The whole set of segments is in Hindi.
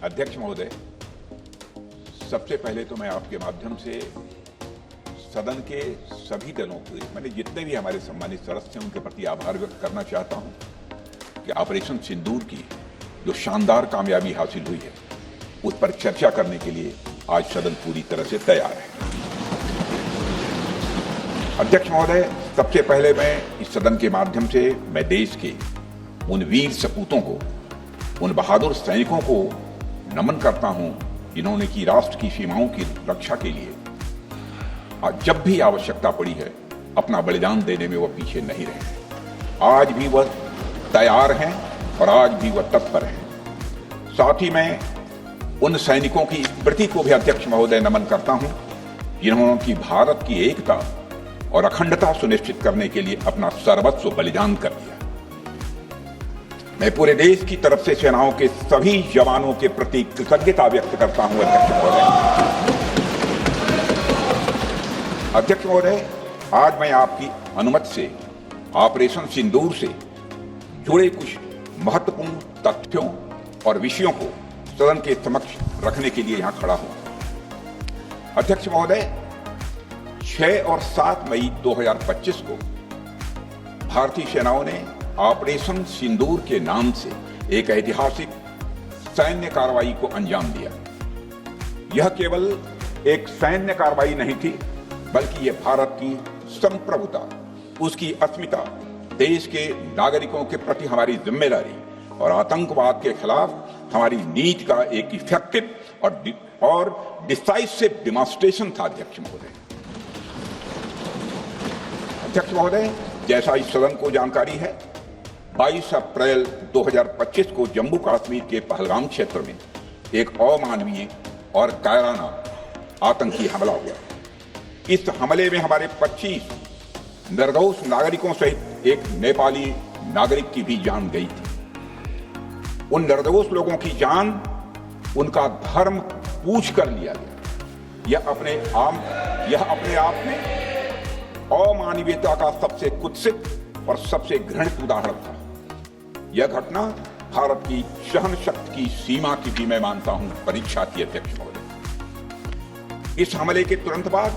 अध्यक्ष महोदय, सबसे पहले तो मैं आपके माध्यम से सदन के सभी दलों के, मैंने जितने भी हमारे सम्मानित सदस्य हैं उनके प्रति आभार व्यक्त करना चाहता हूं कि ऑपरेशन सिंदूर की जो शानदार कामयाबी हासिल हुई है उस पर चर्चा करने के लिए आज सदन पूरी तरह से तैयार है। अध्यक्ष महोदय, सबसे पहले मैं इस सदन के माध्यम से मैं देश के उन वीर सपूतों को, उन बहादुर सैनिकों को नमन करता हूं जिन्होंने की राष्ट्र की सीमाओं की रक्षा के लिए जब भी आवश्यकता पड़ी है अपना बलिदान देने में वह पीछे नहीं रहे। आज भी वह तैयार हैं और आज भी वह तत्पर हैं। साथ ही मैं उन सैनिकों की स्मृति को भी अध्यक्ष महोदय नमन करता हूं जिन्होंने की भारत की एकता और अखंडता सुनिश्चित करने के लिए अपना सर्वस्व बलिदान कर दिया। मैं पूरे देश की तरफ से सेनाओं के सभी जवानों के प्रति कृतज्ञता व्यक्त करता हूं। अध्यक्ष महोदय, आज मैं आपकी अनुमति से ऑपरेशन सिंदूर से जुड़े कुछ महत्वपूर्ण तथ्यों और विषयों को सदन के समक्ष रखने के लिए यहां खड़ा हूं। अध्यक्ष महोदय, 6 और 7 मई 2025 को भारतीय सेनाओं ने ऑपरेशन सिंदूर के नाम से एक ऐतिहासिक सैन्य कार्रवाई को अंजाम दिया। यह केवल एक सैन्य कार्रवाई नहीं थी, बल्कि यह भारत की संप्रभुता, उसकी अस्मिता, देश के नागरिकों के प्रति हमारी जिम्मेदारी और आतंकवाद के खिलाफ हमारी नीति का एक इफेक्टिव और डिसाइसिव डेमोन्स्ट्रेशन था। अध्यक्ष महोदय, जैसा इस सदन को जानकारी है, 22 अप्रैल 2025 को जम्मू कश्मीर के पहलगाम क्षेत्र में एक अमानवीय और कायराना आतंकी हमला हुआ। इस हमले में हमारे 25 निर्दोष नागरिकों सहित एक नेपाली नागरिक की भी जान गई थी। उन निर्दोष लोगों की जान उनका धर्म पूछ कर लिया गया। यह अपने आप में अमानवीयता का सबसे कुत्सित और सबसे घृणित उदाहरण था। यह घटना भारत की सहन शक्ति की सीमा की भी मैं मानता हूं परीक्षा थी। अध्यक्ष महोदय, इस हमले के तुरंत बाद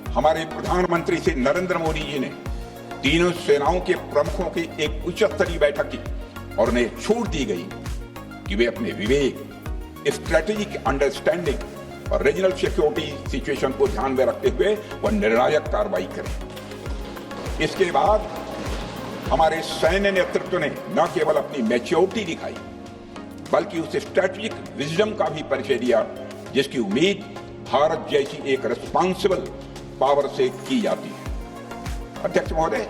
हमारे प्रधानमंत्री श्री नरेंद्र मोदी जी ने तीनों सेनाओं के प्रमुखों की एक उच्च स्तरीय बैठक की और उन्हें छूट दी गई कि वे अपने विवेक, स्ट्रेटेजिक अंडरस्टैंडिंग और रीजनल सिक्योरिटी सिचुएशन को ध्यान में रखते हुए वह निर्णायक कार्रवाई करें। इसके बाद हमारे सैन्य नेतृत्व ने न केवल अपनी मैच्योरिटी दिखाई, बल्कि उस स्ट्रेटेजिक विजडम का भी परिचय दिया जिसकी उम्मीद भारत जैसी एक रिस्पॉन्सिबल पावर से की जाती है। अध्यक्ष महोदय,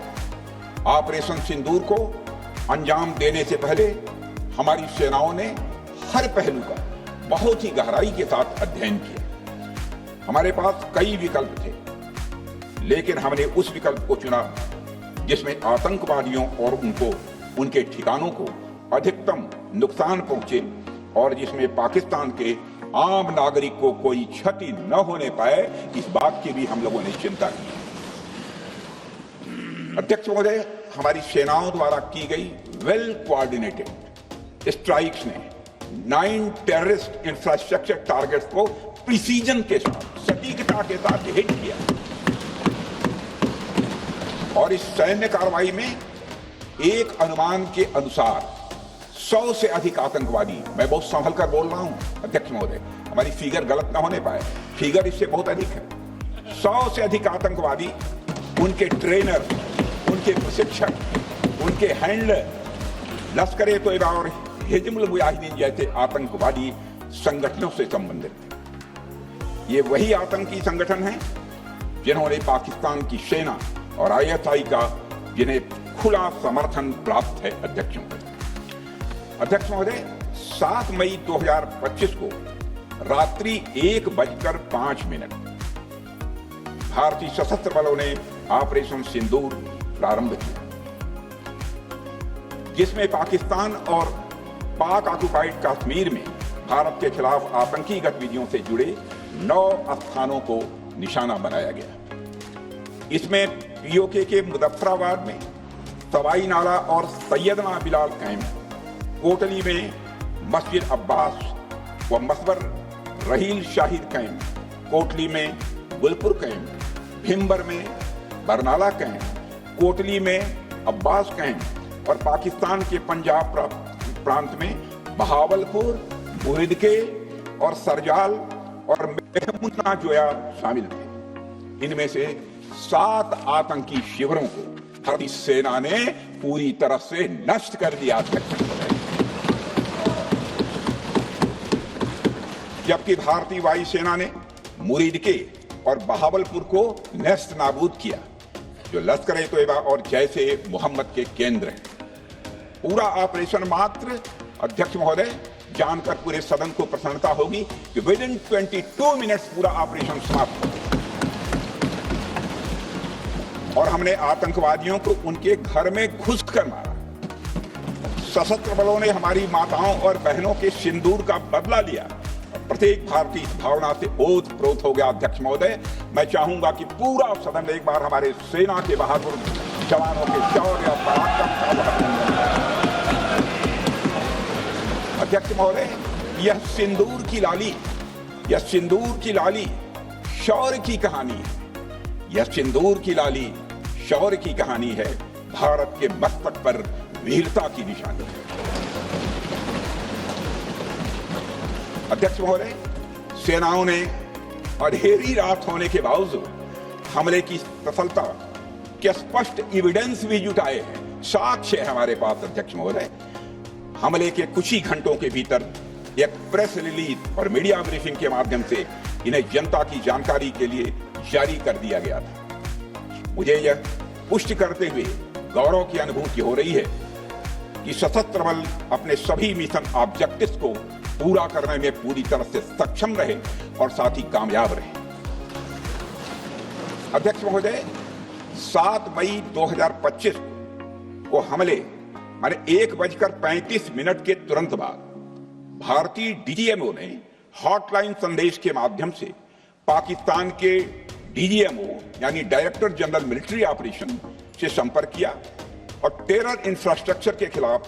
ऑपरेशन सिंदूर को अंजाम देने से पहले हमारी सेनाओं ने हर पहलू का बहुत ही गहराई के साथ अध्ययन किया। हमारे पास कई विकल्प थे, लेकिन हमने उस विकल्प को चुना जिसमें आतंकवादियों और उनके ठिकानों को अधिकतम नुकसान पहुंचे और जिसमें पाकिस्तान के आम नागरिक को कोई क्षति न होने पाए, इस बात की भी हम लोगों ने चिंता की। अध्यक्ष महोदय, हमारी सेनाओं द्वारा की गई वेल कोऑर्डिनेटेड स्ट्राइक्स ने 9 टेररिस्ट इंफ्रास्ट्रक्चर टारगेट्स को प्रिसीजन के साथ, सटीकता के साथ हिट किया और इस सैन्य कार्रवाई में एक अनुमान के अनुसार 100 से अधिक आतंकवादी, मैं बहुत संभल कर बोल रहा हूं अध्यक्ष महोदय, हमारी फिगर गलत ना होने पाए, फिगर इससे बहुत अधिक है। 100 से अधिक आतंकवादी, उनके ट्रेनर, उनके प्रशिक्षक, उनके हैंडलर, लश्कर-ए तोयबा और हिजबुल मुजाहिदीन जैसे आतंकवादी संगठनों से संबंधित थे। ये वही आतंकी संगठन हैं जिन्होंने पाकिस्तान की सेना और ISI का जिन्हें खुला समर्थन प्राप्त है। अध्यक्ष महोदय, 7 मई 2025 को रात्रि 1:05 भारतीय सशस्त्र बलों ने ऑपरेशन सिंदूर प्रारंभ किया, जिसमें पाकिस्तान और पाक ऑक्युपाइड कश्मीर में भारत के खिलाफ आतंकी गतिविधियों से जुड़े 9 स्थानों को निशाना बनाया गया। इसमें POK के मुजफ्फराबाद में, सवाई नाला और सैयदना बिलाल कैंप, कोटली में मस्जिद अब्बास, व मसबर रहील शाहिद कैंप, कोटली में गुलपुर कैंप, भिम्बर में बरनाला कैंप, कोटली में अब्बास कैंप और पाकिस्तान के पंजाब प्रांत में बहावलपुर, मुहिदके और सरजाल और मेहमुना जोया शामिल थे। इनमें से 7 आतंकी शिविरों को भारतीय सेना ने पूरी तरह से नष्ट कर दिया था, जबकि भारतीय वायुसेना ने मुरीदके और बहावलपुर को नेस्त नाबूद किया, जो लश्कर-ए-तोयबा और जैश ए मोहम्मद के केंद्र हैं। पूरा ऑपरेशन मात्र, अध्यक्ष महोदय, जानकर पूरे सदन को प्रसन्नता होगी कि विद इन 22 मिनट्स पूरा ऑपरेशन समाप्त हो गया और हमने आतंकवादियों को उनके घर में घुसकर मारा। सशस्त्र बलों ने हमारी माताओं और बहनों के सिंदूर का बदला लिया। प्रत्येक भारतीय इस भावना से ओत-प्रोत हो गया। अध्यक्ष महोदय, मैं चाहूंगा कि पूरा सदन एक बार हमारे सेना के बहादुर जवानों के शौर्य और पराक्रम का। अध्यक्ष महोदय, यह सिंदूर की लाली शौर्य की कहानी है। यह सिंदूर की लाली शौर्य की कहानी है, भारत के मस्तक पर वीरता की निशानी है। अध्यक्ष महोदय, सेनाओं ने अंधेरी रात होने के बावजूद हमले की सफलता के स्पष्ट एविडेंस भी जुटाए हैं, साक्ष्य है हमारे पास। अध्यक्ष महोदय, हमले के कुछ ही घंटों के भीतर एक प्रेस रिलीज और मीडिया ब्रीफिंग के माध्यम से इन्हें जनता की जानकारी के लिए जारी कर दिया गया था। मुझे यह पुष्टि करते हुए गौरव की अनुभूति हो रही है कि सशस्त्र बल अपने सभी मिशन ऑब्जेक्टिव्स को पूरा करने में पूरी तरह से सक्षम रहे और साथ ही कामयाब रहे। अध्यक्ष महोदय, 7 मई 2025 को हमले माने 1:35 के तुरंत बाद भारतीय डीजीएमओ ने हॉटलाइन संदेश के माध्यम से पाकिस्तान के डीजीएमओ यानी डायरेक्टर जनरल मिलिट्री ऑपरेशन से संपर्क किया और टेरर इंफ्रास्ट्रक्चर के खिलाफ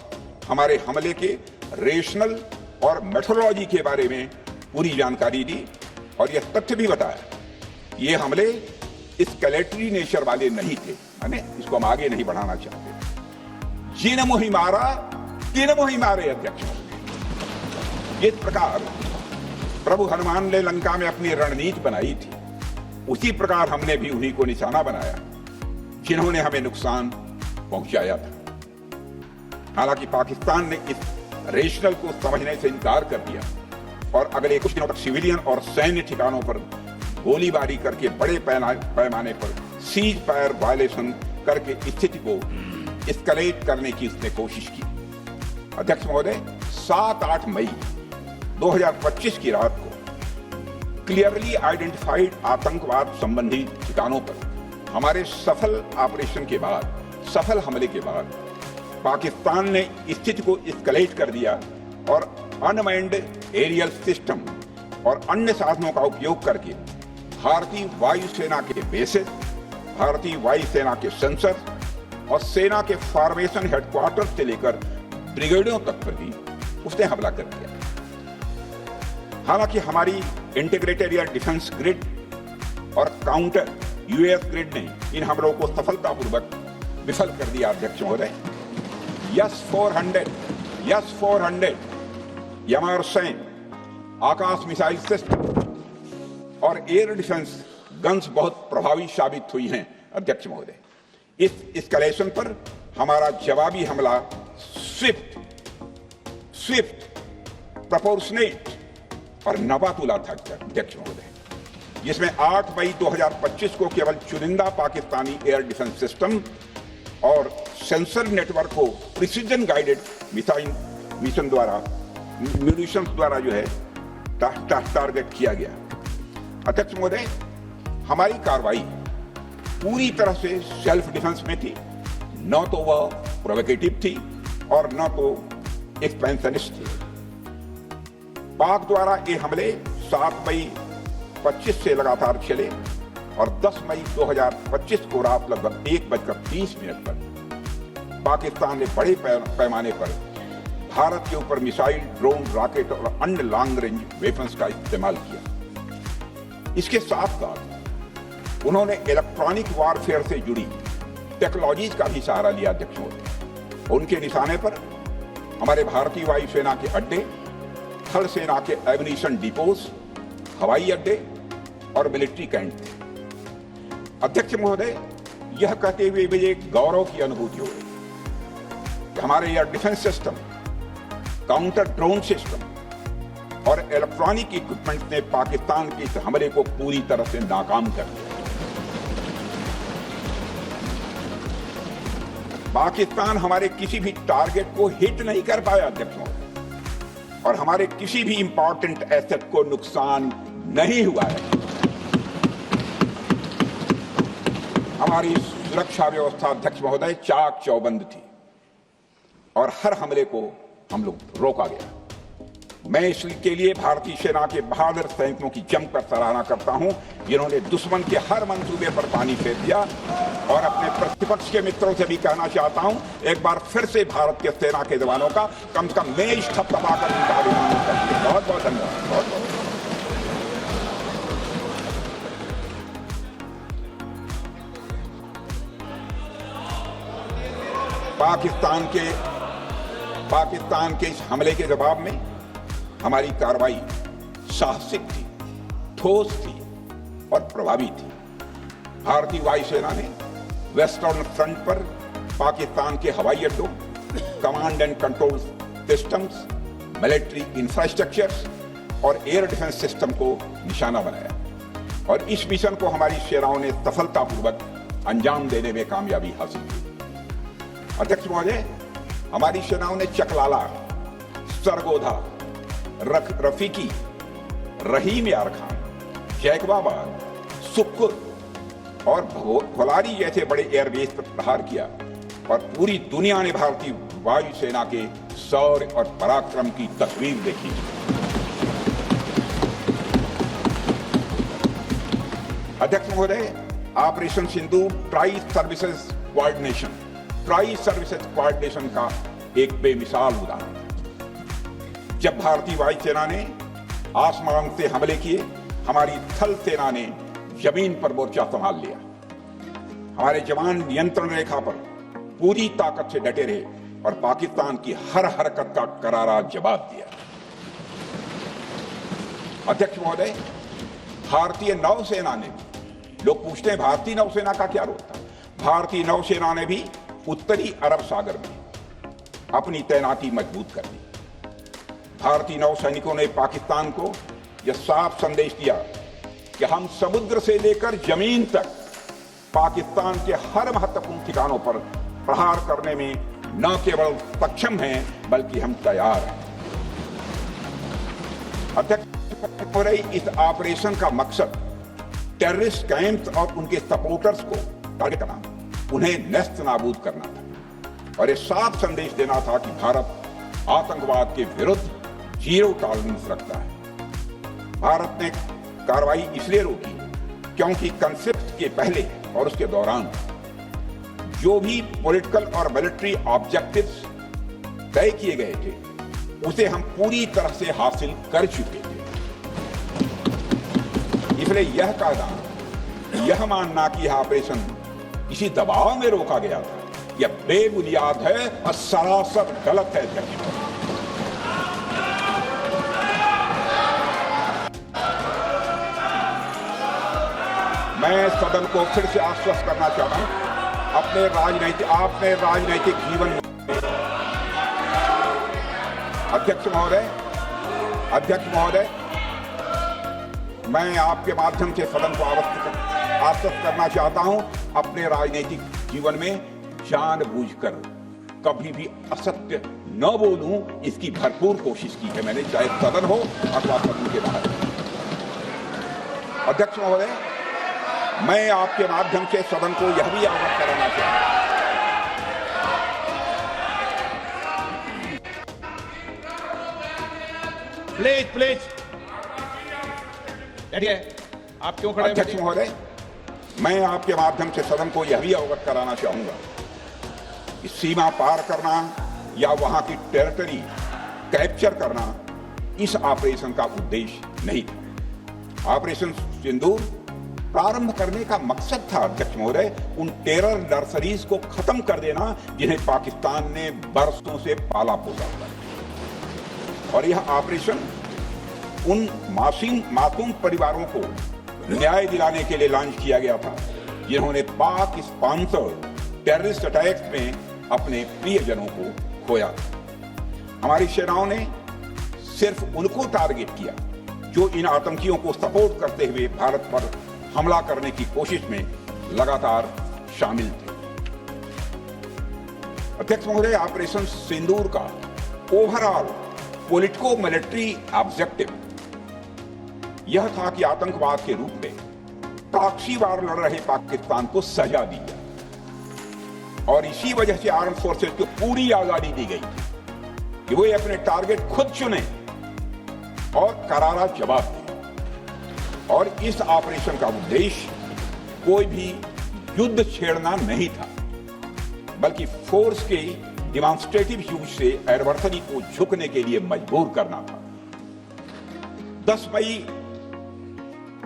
हमारे हमले के रेशनल और मेथोडोलॉजी के बारे में पूरी जानकारी दी और यह तथ्य भी बताया कि ये हमले एस्केलेटरी नेचर वाले नहीं थे, माने इसको हम आगे नहीं बढ़ाना चाहते। जिन मोहि मारा तिन मोहि मारे। अध्यक्ष, इस प्रकार प्रभु हनुमान ने लंका में अपनी रणनीति बनाई थी, उसी प्रकार हमने भी उन्हीं को निशाना बनाया जिन्होंने हमें नुकसान पहुंचाया था। हालांकि पाकिस्तान ने इस रेशनल को समझने से इनकार कर दिया और अगले कुछ दिनों तक सिविलियन और सैन्य ठिकानों पर गोलीबारी करके बड़े पैमाने पर सीज फायर वायलेशन करके स्थिति को एस्केलेट करने की उसने कोशिश की। अध्यक्ष महोदय, 7-8 मई 2025 की रात को क्लियरली आइडेंटिफाइड आतंकवाद संबंधी ठिकानों पर हमारे सफल ऑपरेशन के बाद, सफल हमले के बाद पाकिस्तान ने स्थिति को एस्केलेट कर दिया और अनमैन्ड एरियल सिस्टम और अन्य साधनों का उपयोग करके भारतीय वायुसेना के बेसेस, भारतीय वायुसेना के सेंसर और सेना के फॉर्मेशन हेडक्वार्टर से लेकर ब्रिगेडों तक पर भी उसने हमला कर दिया। हालांकि हमारी इंटीग्रेटेड एयर डिफेंस ग्रिड और काउंटर यूएस ग्रिड ने इन हमलों को सफलतापूर्वक विफल कर दिया। अध्यक्ष महोदय, यस-400 यमारसैन आकाश मिसाइल सिस्टम और एयर डिफेंस गन्स बहुत प्रभावी साबित हुई हैं। अध्यक्ष महोदय, इस एस्केलेशन पर हमारा जवाबी हमला स्विफ्ट, प्रोपोर्शनेट और नवातुला था। अध्यक्ष महोदय, जिसमें 8 मई 2025 को केवल चुनिंदा पाकिस्तानी एयर डिफेंस सिस्टम और सेंसर नेटवर्क को प्रिसीजन गाइडेड मिशन द्वारा जो है टारगेट किया गया। अध्यक्ष महोदय, हमारी कार्रवाई पूरी तरह से सेल्फ डिफेंस में थी, न तो वह प्रोवोकेटिव थी और न तो एक्सपेंशनिस्ट थी। पाक द्वारा ये हमले 7 मई 25 से लगातार चले और 10 मई 2025 को रात लगभग 1:30 पर पाकिस्तान ने बड़े पैमाने पर भारत के ऊपर मिसाइल, ड्रोन, रॉकेट और अन्य लॉन्ग रेंज वेपन्स का इस्तेमाल किया। इसके साथ साथ उन्होंने इलेक्ट्रॉनिक वॉरफेयर से जुड़ी टेक्नोलॉजीज का भी सहारा लिया। अध्यक्ष मोदी, उनके निशाने पर हमारे भारतीय वायुसेना के अड्डे, थल सेना के एमिनिशन डिपोज, हवाई अड्डे और मिलिट्री कैंट थे। अध्यक्ष महोदय, यह कहते हुए मुझे एक गौरव की अनुभूति हो रही कि हमारे air defence system, counter drone system और इलेक्ट्रॉनिक इक्विपमेंट ने पाकिस्तान के इस हमले को पूरी तरह से नाकाम कर दिया। पाकिस्तान हमारे किसी भी टारगेट को हिट नहीं कर पाया अध्यक्ष महोदय, और हमारे किसी भी इंपॉर्टेंट एसेट को नुकसान नहीं हुआ है। हमारी सुरक्षा व्यवस्था अध्यक्ष महोदय चाक चौबंद थी और हर हमले को हम लोग रोका गया। मैं इसके लिए भारतीय सेना के बहादुर सैनिकों की जमकर सराहना करता हूं, जिन्होंने दुश्मन के हर मंसूबे पर पानी फेर दिया। और अपने प्रतिपक्ष के मित्रों से भी कहना चाहता हूं, एक बार फिर से भारत के सेना के जवानों का कम से कम मेज थपथपाकर उनका अभिनंदन करिए। बहुत बहुत धन्यवाद। बहुत बहुत पाकिस्तान के इस हमले के जवाब में हमारी कार्रवाई साहसिक थी, ठोस थी और प्रभावी थी। भारतीय वायुसेना ने वेस्टर्न फ्रंट पर पाकिस्तान के हवाई अड्डों, command and control systems, military infrastructures और एयर डिफेंस सिस्टम को निशाना बनाया और इस मिशन को हमारी सेनाओं ने सफलतापूर्वक अंजाम देने में कामयाबी हासिल की। अध्यक्ष महोदय, हमारी सेनाओं ने चकलाला, सरगोधा, रफीकी, रहीम यार खान, जैकबाबाद, सुक्कुर और भोलारी जैसे बड़े एयरबेस पर प्रहार किया और पूरी दुनिया ने भारतीय वायुसेना के शौर्य और पराक्रम की तस्वीर देखी। अध्यक्ष महोदय, operation Sindhu tri services coordination का एक बेमिसाल उदाहरण था। जब भारतीय वायुसेना ने आसमान से हमले किए, हमारी थल सेना ने जमीन पर मोर्चा संभाल लिया। हमारे जवान नियंत्रण रेखा पर पूरी ताकत से डटे रहे और पाकिस्तान की हर हरकत का करारा जवाब दिया। अध्यक्ष महोदय, भारतीय नौसेना ने, लोग पूछते हैं भारतीय नौसेना का क्या रोल था, भारतीय नौसेना ने भी उत्तरी अरब सागर में अपनी तैनाती मजबूत कर दी। भारतीय नौसैनिकों ने पाकिस्तान को यह साफ संदेश दिया कि हम समुद्र से लेकर जमीन तक पाकिस्तान के हर महत्वपूर्ण ठिकानों पर प्रहार करने में न केवल सक्षम हैं बल्कि हम तैयार हैं। अध्यक्ष, इस ऑपरेशन का मकसद टेररिस्ट कैंप्स और उनके सपोर्टर्स को टारगेट करना, उन्हें नेस्त नाबूद करना था और यह साफ संदेश देना था कि भारत आतंकवाद के विरुद्ध जीरो टॉलरेंस रखता है। भारत ने कार्रवाई इसलिए रोकी क्योंकि कॉन्फ्लिक्ट के पहले और उसके दौरान जो भी पॉलिटिकल और मिलिट्री ऑब्जेक्टिव्स तय किए गए थे उसे हम पूरी तरह से हासिल कर चुके थे। इसलिए यह कहना, यह मानना कि यह ऑपरेशन किसी दबाव में रोका गया था, यह बेबुनियाद है और सरासर गलत है। मैं सदन को फिर से आश्वस्त करना चाहता हूं, अपने राजनैतिक जीवन में अध्यक्ष महोदय, मैं आपके माध्यम से सदन को आश्वस्त करना चाहता हूं, अपने राजनीतिक जीवन में जानबूझकर कभी भी असत्य न बोलूं, इसकी भरपूर कोशिश की है मैंने, चाहे सदन हो अथवा सदन के बाहर। अध्यक्ष महोदय, मैं आपके माध्यम से सदन को यह भी अवगत कराना चाहता हूं, प्लीज बैठिए। आप क्यों खड़े हैं? अध्यक्ष महोदय, मैं आपके माध्यम से सदन को यह भी अवगत कराना चाहूंगा कि सीमा पार करना या वहां की टेरिटरी कैप्चर करना इस ऑपरेशन का उद्देश्य नहीं था। ऑपरेशन सिंदूर प्रारंभ करने का मकसद था अध्यक्ष महोदय उन टेरर नर्सरीज को खत्म कर देना जिन्हें पाकिस्तान ने बरसों से पाला पोसा हुआ है। और यह ऑपरेशन उन मासूम परिवारों को न्याय दिलाने के लिए लॉन्च किया गया था जिन्होंने पाक स्पॉन्सर्ड टेररिस्ट अटैक्स में अपने प्रियजनों को खोया। हमारी सेनाओं ने सिर्फ उनको टारगेट किया जो इन आतंकियों को सपोर्ट करते हुए भारत पर हमला करने की कोशिश में लगातार शामिल थे। अध्यक्ष महोदय, ऑपरेशन सिंदूर का ओवरऑल पॉलिटिको मिलिट्री ऑब्जेक्टिव यह था कि आतंकवाद के रूप में प्रॉक्सी वार लड़ रहे पाकिस्तान को सजा दी जाए और इसी वजह से आर्म फोर्सेस को पूरी आजादी दी गई थी कि वे अपने टारगेट खुद चुने और करारा जवाब दें। और इस ऑपरेशन का उद्देश्य कोई भी युद्ध छेड़ना नहीं था, बल्कि फोर्स के डिमॉन्स्ट्रेटिव यूज से एडवर्सरी को झुकने के लिए मजबूर करना था। 10 मई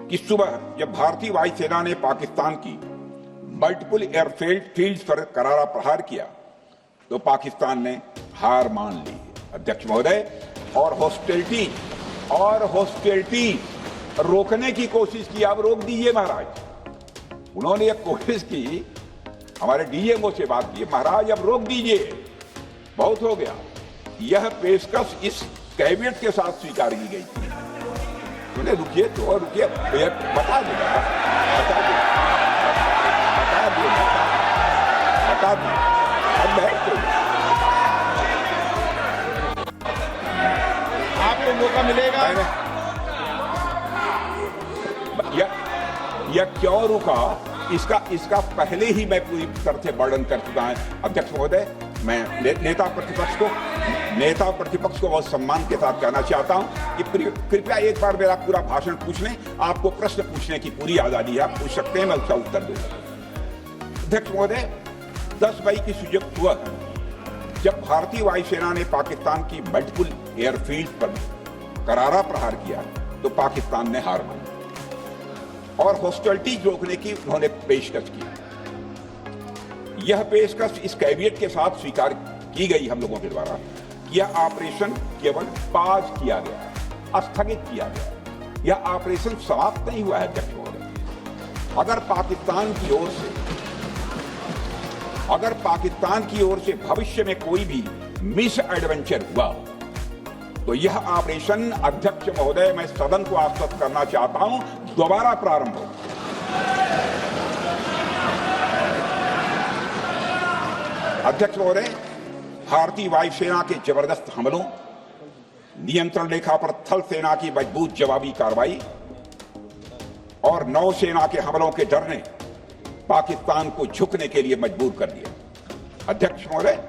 की सुबह जब भारतीय वायुसेना ने पाकिस्तान की मल्टीपल एयरफील्ड पर करारा प्रहार किया तो पाकिस्तान ने हार मान ली अध्यक्ष महोदय और हॉस्टिलिटी रोकने की कोशिश की। अब रोक दीजिए महाराज। उन्होंने एक कोशिश की, हमारे डीएमओ से बात की, महाराज अब रोक दीजिए, बहुत हो गया। यह पेशकश इस कैबिनेट के साथ स्वीकार की गई थी। उन्हें रुकिए तो रुकिए, बता दो अब बैठ आपको मौका मिलेगा। यह क्यों रुका इसका पहले ही मैं पूरी तरह से वर्णन कर चुका है अध्यक्ष महोदय। मैं नेता प्रतिपक्ष को बहुत सम्मान के साथ कहना चाहता हूं कि कृपया एक बार मेरा पूरा भाषण पूछ लें। आपको प्रश्न पूछने की पूरी आजादी है, आप पूछ सकते हैं, मैं उसका उत्तर दूंगा। अध्यक्ष महोदय, 10 मई की सुबह जब भारतीय वायुसेना ने पाकिस्तान की मल्टीपल एयरफील्ड पर करारा प्रहार किया तो पाकिस्तान ने हार मानी और हॉस्टिलिटी रोकने की उन्होंने पेशकश की। यह पेशकश इस कैबिनेट के साथ स्वीकार की गई हम लोगों के द्वारा कि यह ऑपरेशन केवल पाज किया गया, स्थगित किया गया। यह ऑपरेशन समाप्त नहीं हुआ है अध्यक्ष महोदय। अगर पाकिस्तान की ओर से भविष्य में कोई भी मिस एडवेंचर हुआ तो यह ऑपरेशन अध्यक्ष महोदय, मैं सदन को आश्वस्त करना चाहता हूं, दोबारा प्रारंभ हो। अध्यक्ष महोदय, भारतीय वायुसेना के जबरदस्त हमलों, नियंत्रण रेखा पर थल सेना की मजबूत जवाबी कार्रवाई और नौसेना के हमलों के डर ने पाकिस्तान को झुकने के लिए मजबूर कर दिया अध्यक्ष महोदय।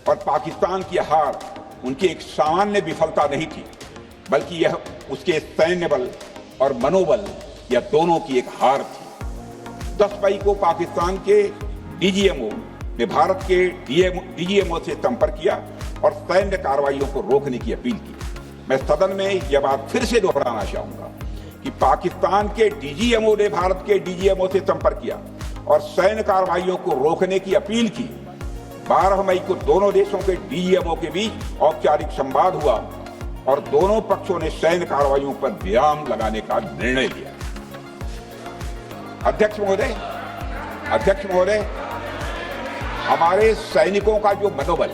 और पाकिस्तान की हार उनकी एक सामान्य विफलता नहीं थी, बल्कि यह उसके सैन्य बल और मनोबल या दोनों की एक हार थी। 10 मई को पाकिस्तान के डीजीएमओ ने भारत के डीजीएमओ से संपर्क किया और सैन्य कार्रवाइयों को रोकने की अपील की। मैं सदन में यह बात फिर से दोहराना चाहूंगा कि पाकिस्तान के डीजीएमओ ने भारत के डीजीएमओ से संपर्क किया और सैन्य कार्रवाइयों को रोकने की अपील की। 12 मई को दोनों देशों के डीजीएमओ के बीच औपचारिक संवाद हुआ और दोनों पक्षों ने सैन्य कार्रवाइयों पर विराम लगाने का निर्णय लिया। अध्यक्ष महोदय, हमारे सैनिकों का जो मनोबल,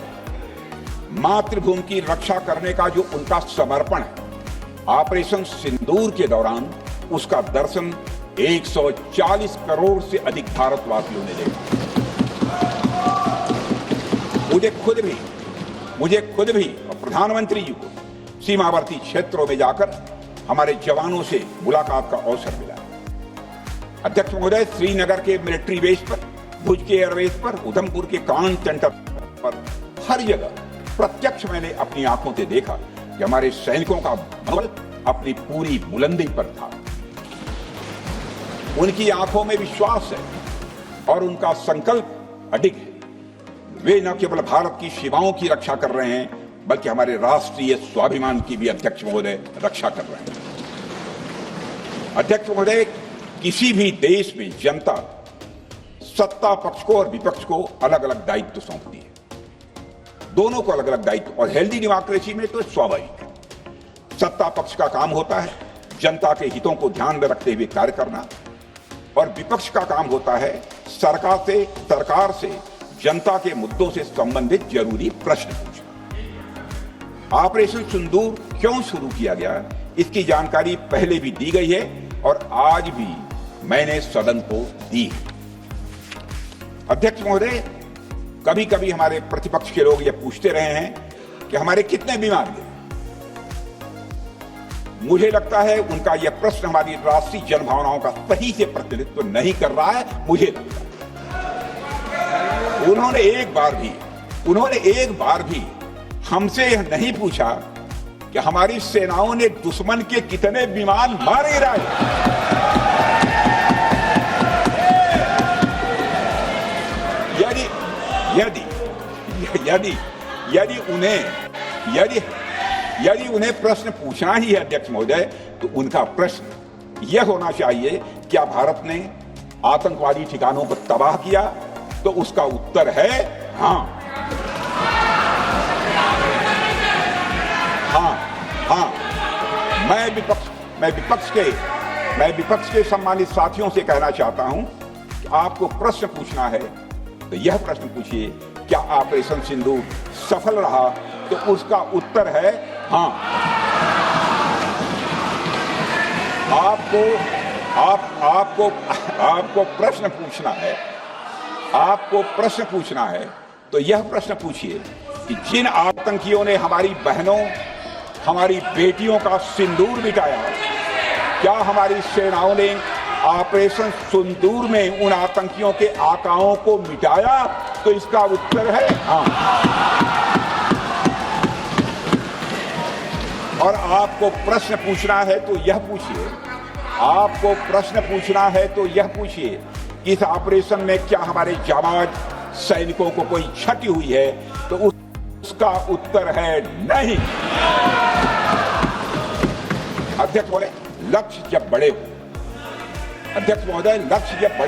मातृभूमि की रक्षा करने का जो उनका समर्पण है, ऑपरेशन सिंदूर के दौरान उसका दर्शन 140 करोड़ से अधिक भारतवासियों ने देखा। मुझे खुद भी और प्रधानमंत्री जी को सीमावर्ती क्षेत्रों में जाकर हमारे जवानों से मुलाकात का अवसर मिला। अध्यक्ष महोदय, श्रीनगर के मिलिट्री बेस पर, भुज के एयरबेस पर, उधमपुर के कमांड सेंटर पर, हर जगह प्रत्यक्ष मैंने अपनी आंखों से देखा कि हमारे सैनिकों का मनोबल अपनी पूरी बुलंदी पर था। उनकी आंखों में विश्वास है और उनका संकल्प अडिग है। वे न केवल भारत की सीमाओं की रक्षा कर रहे हैं, बल्कि हमारे राष्ट्रीय स्वाभिमान की भी अध्यक्ष महोदय रक्षा कर रहे हैं। अध्यक्ष महोदय, किसी भी देश में जनता सत्ता पक्ष को और विपक्ष को अलग अलग दायित्व सौंपती है, दोनों को अलग अलग दायित्व, और हेल्दी डेमोक्रेसी में तो स्वाभाविक है। सत्ता पक्ष का काम होता है जनता के हितों को ध्यान में रखते हुए कार्य करना, और विपक्ष का काम होता है सरकार से जनता के मुद्दों से संबंधित जरूरी प्रश्न पूछना। ऑपरेशन सिंदूर क्यों शुरू किया गया, इसकी जानकारी पहले भी दी गई है और आज भी मैंने सदन को दी है। अध्यक्ष महोदय, कभी कभी हमारे प्रतिपक्ष के लोग ये पूछते रहे हैं कि हमारे कितने बीमार हैं। मुझे लगता है उनका यह प्रश्न हमारी राष्ट्रीय जनभावनाओं का सही से प्रतिनिधित्व नहीं कर रहा है। मुझे लगता है उन्होंने एक बार भी हमसे यह नहीं पूछा कि हमारी सेनाओं ने दुश्मन के कितने विमान मारे गिराए। यदि उन्हें प्रश्न पूछना ही है अध्यक्ष महोदय, तो उनका प्रश्न यह होना चाहिए, क्या भारत ने आतंकवादी ठिकानों को तबाह किया? तो उसका उत्तर है हाँ। मैं विपक्ष के सम्मानित साथियों से कहना चाहता हूं कि आपको प्रश्न पूछना है तो यह प्रश्न पूछिए, क्या ऑपरेशन सिंदूर सफल रहा? तो उसका उत्तर है हाँ। आपको प्रश्न पूछना है तो यह प्रश्न पूछिए कि जिन आतंकियों ने हमारी बहनों, हमारी बेटियों का सिंदूर मिटाया, क्या हमारी सेनाओं ने ऑपरेशन सिंदूर में उन आतंकियों के आकाओं को मिटाया? तो इसका उत्तर है हाँ। और आपको प्रश्न पूछना है तो यह पूछिए, इस ऑपरेशन में क्या हमारे जाबाज सैनिकों को कोई क्षति हुई है? तो उसका उत्तर है नहीं। अध्यक्ष महोदय, लक्ष्य जब बड़े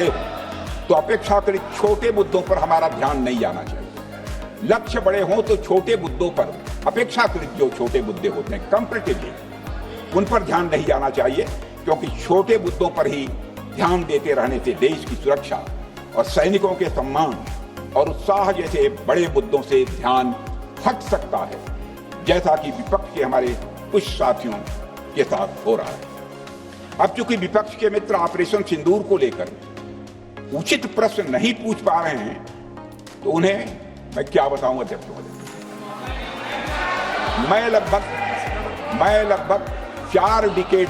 हो तो अपेक्षाकृत छोटे मुद्दों पर हमारा ध्यान नहीं जाना चाहिए। लक्ष्य बड़े हों तो छोटे मुद्दों पर, अपेक्षाकृत जो छोटे मुद्दे होते हैं कंपैरेटिवली, उन पर ध्यान नहीं जाना चाहिए, क्योंकि छोटे मुद्दों पर ही ध्यान देते रहने से देश की सुरक्षा और सैनिकों के सम्मान और उत्साह जैसे बड़े मुद्दों से ध्यान हट सकता है, जैसा कि विपक्ष के हमारे कुछ साथियों के साथ हो रहा है। अब चूंकि विपक्ष के मित्र ऑपरेशन सिंदूर को लेकर उचित प्रश्न नहीं पूछ पा रहे हैं, तो उन्हें मैं क्या बताऊं अध्यक्ष महोदय। मैं लगभग 4 डिकेड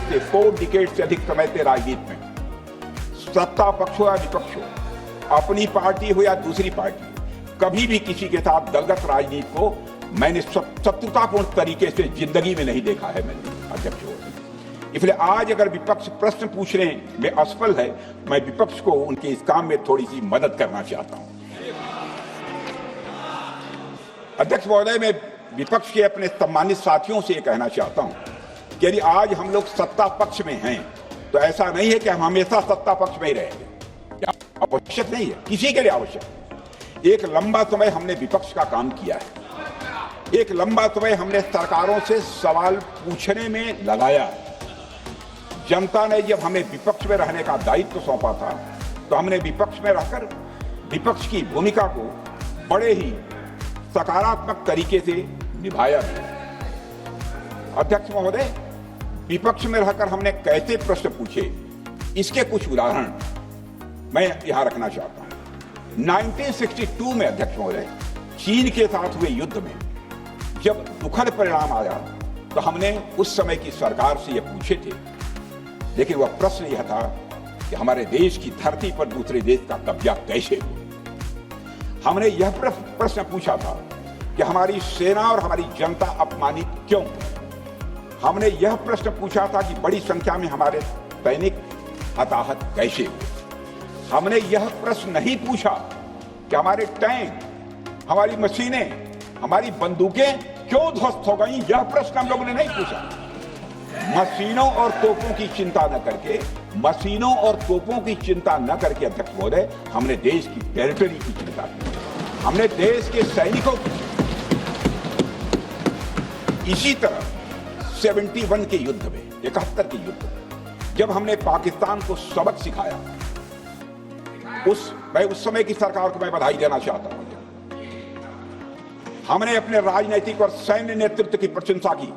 से अधिक समय से राजनीति में, सत्ता पक्ष हो या विपक्ष हो, अपनी पार्टी हो या दूसरी पार्टी, कभी भी किसी के साथ दलगत राजनीति को मैंने शत्रुतापूर्ण तरीके से जिंदगी में नहीं देखा है मैंने अध्यक्ष महोदय। इसलिए आज अगर विपक्ष प्रश्न पूछने में असफल है, मैं विपक्ष को उनके इस काम में थोड़ी सी मदद करना चाहता हूं। अध्यक्ष महोदय, मैं विपक्ष के अपने सम्मानित साथियों से कहना चाहता हूं कि यदि आज हम लोग सत्ता पक्ष में हैं, तो ऐसा नहीं है कि हम हमेशा सत्ता पक्ष में ही रहेंगे। आवश्यक नहीं है, किसी के लिए आवश्यक। एक लंबा समय हमने विपक्ष का काम किया है, एक लंबा समय हमने सरकारों से सवाल पूछने में लगाया। जनता ने जब हमें विपक्ष में रहने का दायित्व सौंपा था, तो हमने विपक्ष में रहकर विपक्ष की भूमिका को बड़े ही सकारात्मक तरीके से निभाया है। अध्यक्ष महोदय, विपक्ष में रहकर हमने कैसे प्रश्न पूछे, इसके कुछ उदाहरण मैं यहां रखना चाहता हूं। 1962 में अध्यक्ष महोदय, चीन के साथ हुए युद्ध में जब दुखद परिणाम आया, तो हमने उस समय की सरकार से यह पूछे थे, लेकिन वह प्रश्न यह था कि हमारे देश की धरती पर दूसरे देश का कब्जा कैसे हो। हमने यह प्रश्न पूछा था कि हमारी सेना और हमारी जनता अपमानित क्यों। हमने यह प्रश्न पूछा था कि बड़ी संख्या में हमारे सैनिक हताहत कैसे हुए। हमने यह प्रश्न नहीं पूछा कि हमारे टैंक, हमारी मशीनें, हमारी बंदूकें क्यों ध्वस्त हो गई, यह प्रश्न हम लोगों ने नहीं पूछा। मशीनों और तोपों की चिंता न करके, मशीनों और तोपों की चिंता न करके अध्यक्ष महोदय, हमने देश की टेरिटरी की चिंता की, हमने देश के सैनिकों की। इसी तरह 71 के युद्ध में, 71 के युद्ध में, जब हमने पाकिस्तान को सबक सिखाया, मैं उस समय की सरकार को मैं बधाई देना चाहता हूं। हमने अपने राजनीतिक और सैन्य नेतृत्व की प्रशंसा की।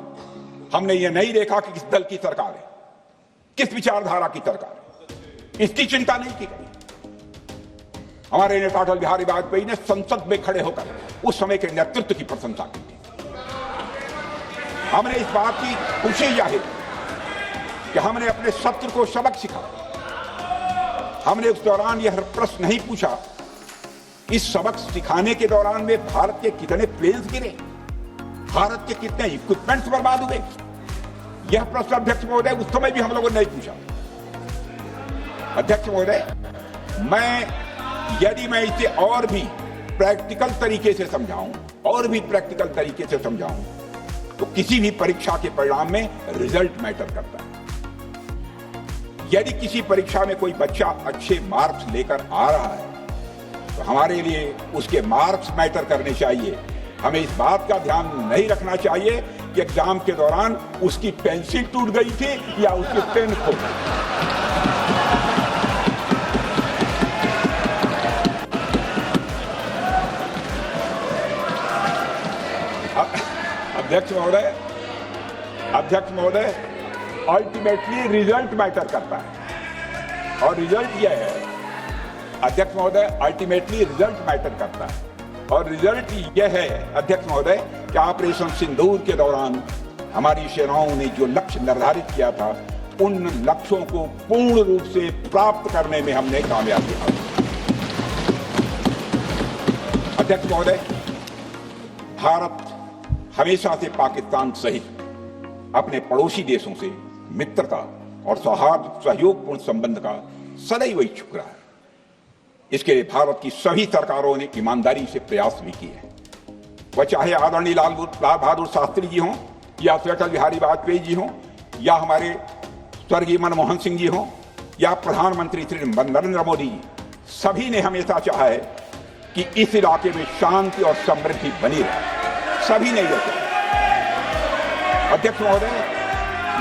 हमने ये नहीं देखा कि किस दल की सरकार है, किस विचारधारा की सरकार है, इसकी चिंता नहीं की गई। हमारे नेता अटल बिहारी वाजपेयी ने संसद में खड़े होकर उस समय के नेतृत्व की प्रशंसा की थी। हमने इस बात की खुशी जाहिर कि हमने अपने शत्रु को सबक सिखाया। हमने उस दौरान यह प्रश्न नहीं पूछा, इस सबक सिखाने के दौरान में भारत के कितने प्लेन्स गिरे, भारत के कितने इक्विपमेंट्स बर्बाद हुए, यह प्रश्न अध्यक्ष महोदय उस समय भी हम लोगों ने नहीं पूछा। अध्यक्ष महोदय, यदि मैं इसे और भी प्रैक्टिकल तरीके से समझाऊं, तो किसी भी परीक्षा के परिणाम में रिजल्ट मैटर करता है। यदि किसी परीक्षा में कोई बच्चा अच्छे मार्क्स लेकर आ रहा है, तो हमारे लिए उसके मार्क्स मैटर करने चाहिए। हमें इस बात का ध्यान नहीं रखना चाहिए कि एग्जाम के दौरान उसकी पेंसिल टूट गई थी या उसकी पेन खो गई। अध्यक्ष महोदय, अल्टीमेटली रिजल्ट मैटर करता है, और रिजल्ट यह है, अध्यक्ष महोदय, अल्टीमेटली रिजल्ट मैटर करता है, और रिजल्ट यह है अध्यक्ष महोदय कि ऑपरेशन सिंदूर के दौरान हमारी सेनाओं ने जो लक्ष्य निर्धारित किया था, उन लक्ष्यों को पूर्ण रूप से प्राप्त करने में हमने कामयाबी हासिल की। अध्यक्ष महोदय, भारत हमेशा से पाकिस्तान सहित अपने पड़ोसी देशों से मित्रता और सौहार्द सहयोगपूर्ण संबंध का सदैव इच्छुक रहा है। इसके लिए भारत की सभी सरकारों ने ईमानदारी से प्रयास भी किए हैं। वह चाहे आदरणीय लाल बहादुर शास्त्री जी हों, या अटल बिहारी वाजपेयी जी हों, या हमारे स्वर्गीय मनमोहन सिंह जी हों, या प्रधानमंत्री श्री नरेंद्र मोदी जी, सभी ने हमेशा चाहा है कि इस इलाके में शांति और समृद्धि बनी रहे। सभी ने यह चाहा। अध्यक्ष महोदय,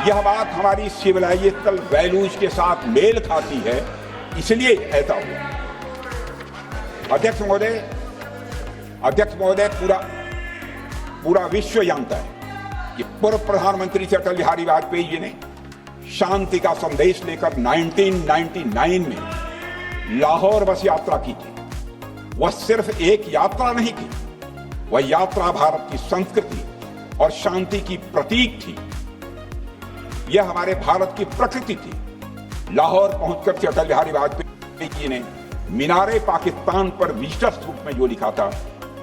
यह बात हमारी सिविलाइजेशनल वैल्यूज के साथ मेल खाती है, इसलिए ऐसा हुआ। अध्यक्ष महोदय, पूरा विश्व जानता है कि पूर्व प्रधानमंत्री श्री अटल बिहारी वाजपेयी जी ने शांति का संदेश लेकर 1999 में लाहौर बस यात्रा की थी। वह सिर्फ एक यात्रा नहीं थी, वह यात्रा भारत की संस्कृति और शांति की प्रतीक थी। यह हमारे भारत की प्रकृति थी। लाहौर पहुंचकर श्री अटल बिहारी वाजपेयी जी ने मीनारे पाकिस्तान पर विशेष रूप में जो लिखा था,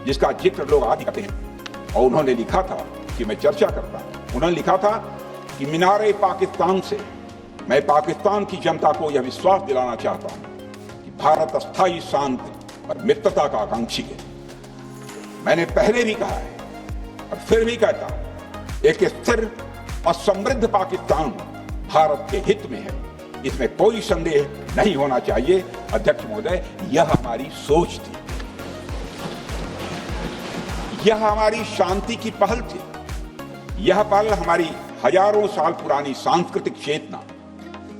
जिसका जिक्र लोग आज करते हैं, और उन्होंने लिखा था कि मैं चर्चा करता हूं, उन्होंने लिखा था कि मीनारे पाकिस्तान से मैं पाकिस्तान की जनता को यह विश्वास दिलाना चाहता हूं कि भारत अस्थायी शांति और मित्रता का आकांक्षी है। मैंने पहले भी कहा है और फिर भी कहता हूं, एक स्थिर और समृद्ध पाकिस्तान भारत के हित में है, इसमें कोई संदेह नहीं होना चाहिए। अध्यक्ष महोदय, यह हमारी सोच थी, यह हमारी शांति की पहल थी। यह पहल हमारी हजारों साल पुरानी सांस्कृतिक चेतना,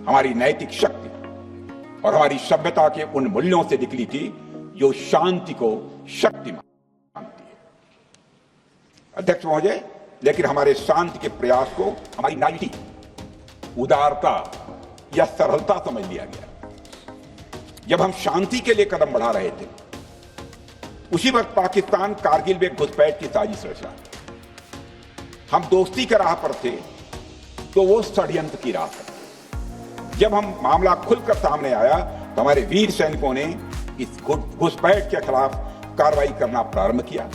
हमारी नैतिक शक्ति और हमारी सभ्यता के उन मूल्यों से निकली थी जो शांति को शक्ति मानती है। अध्यक्ष महोदय, लेकिन हमारे शांति के प्रयास को हमारी नाइटी, उदारता या सरलता समझ लिया गया। जब हम शांति के लिए कदम बढ़ा रहे थे, उसी वक्त पाकिस्तान कारगिल में घुसपैठ की साजिश रचा। हम दोस्ती के राह पर थे तो वो षड्यंत्र की राह पर। जब हम मामला खुलकर सामने आया तो हमारे वीर सैनिकों ने इस घुसपैठ के खिलाफ कार्रवाई करना प्रारंभ किया,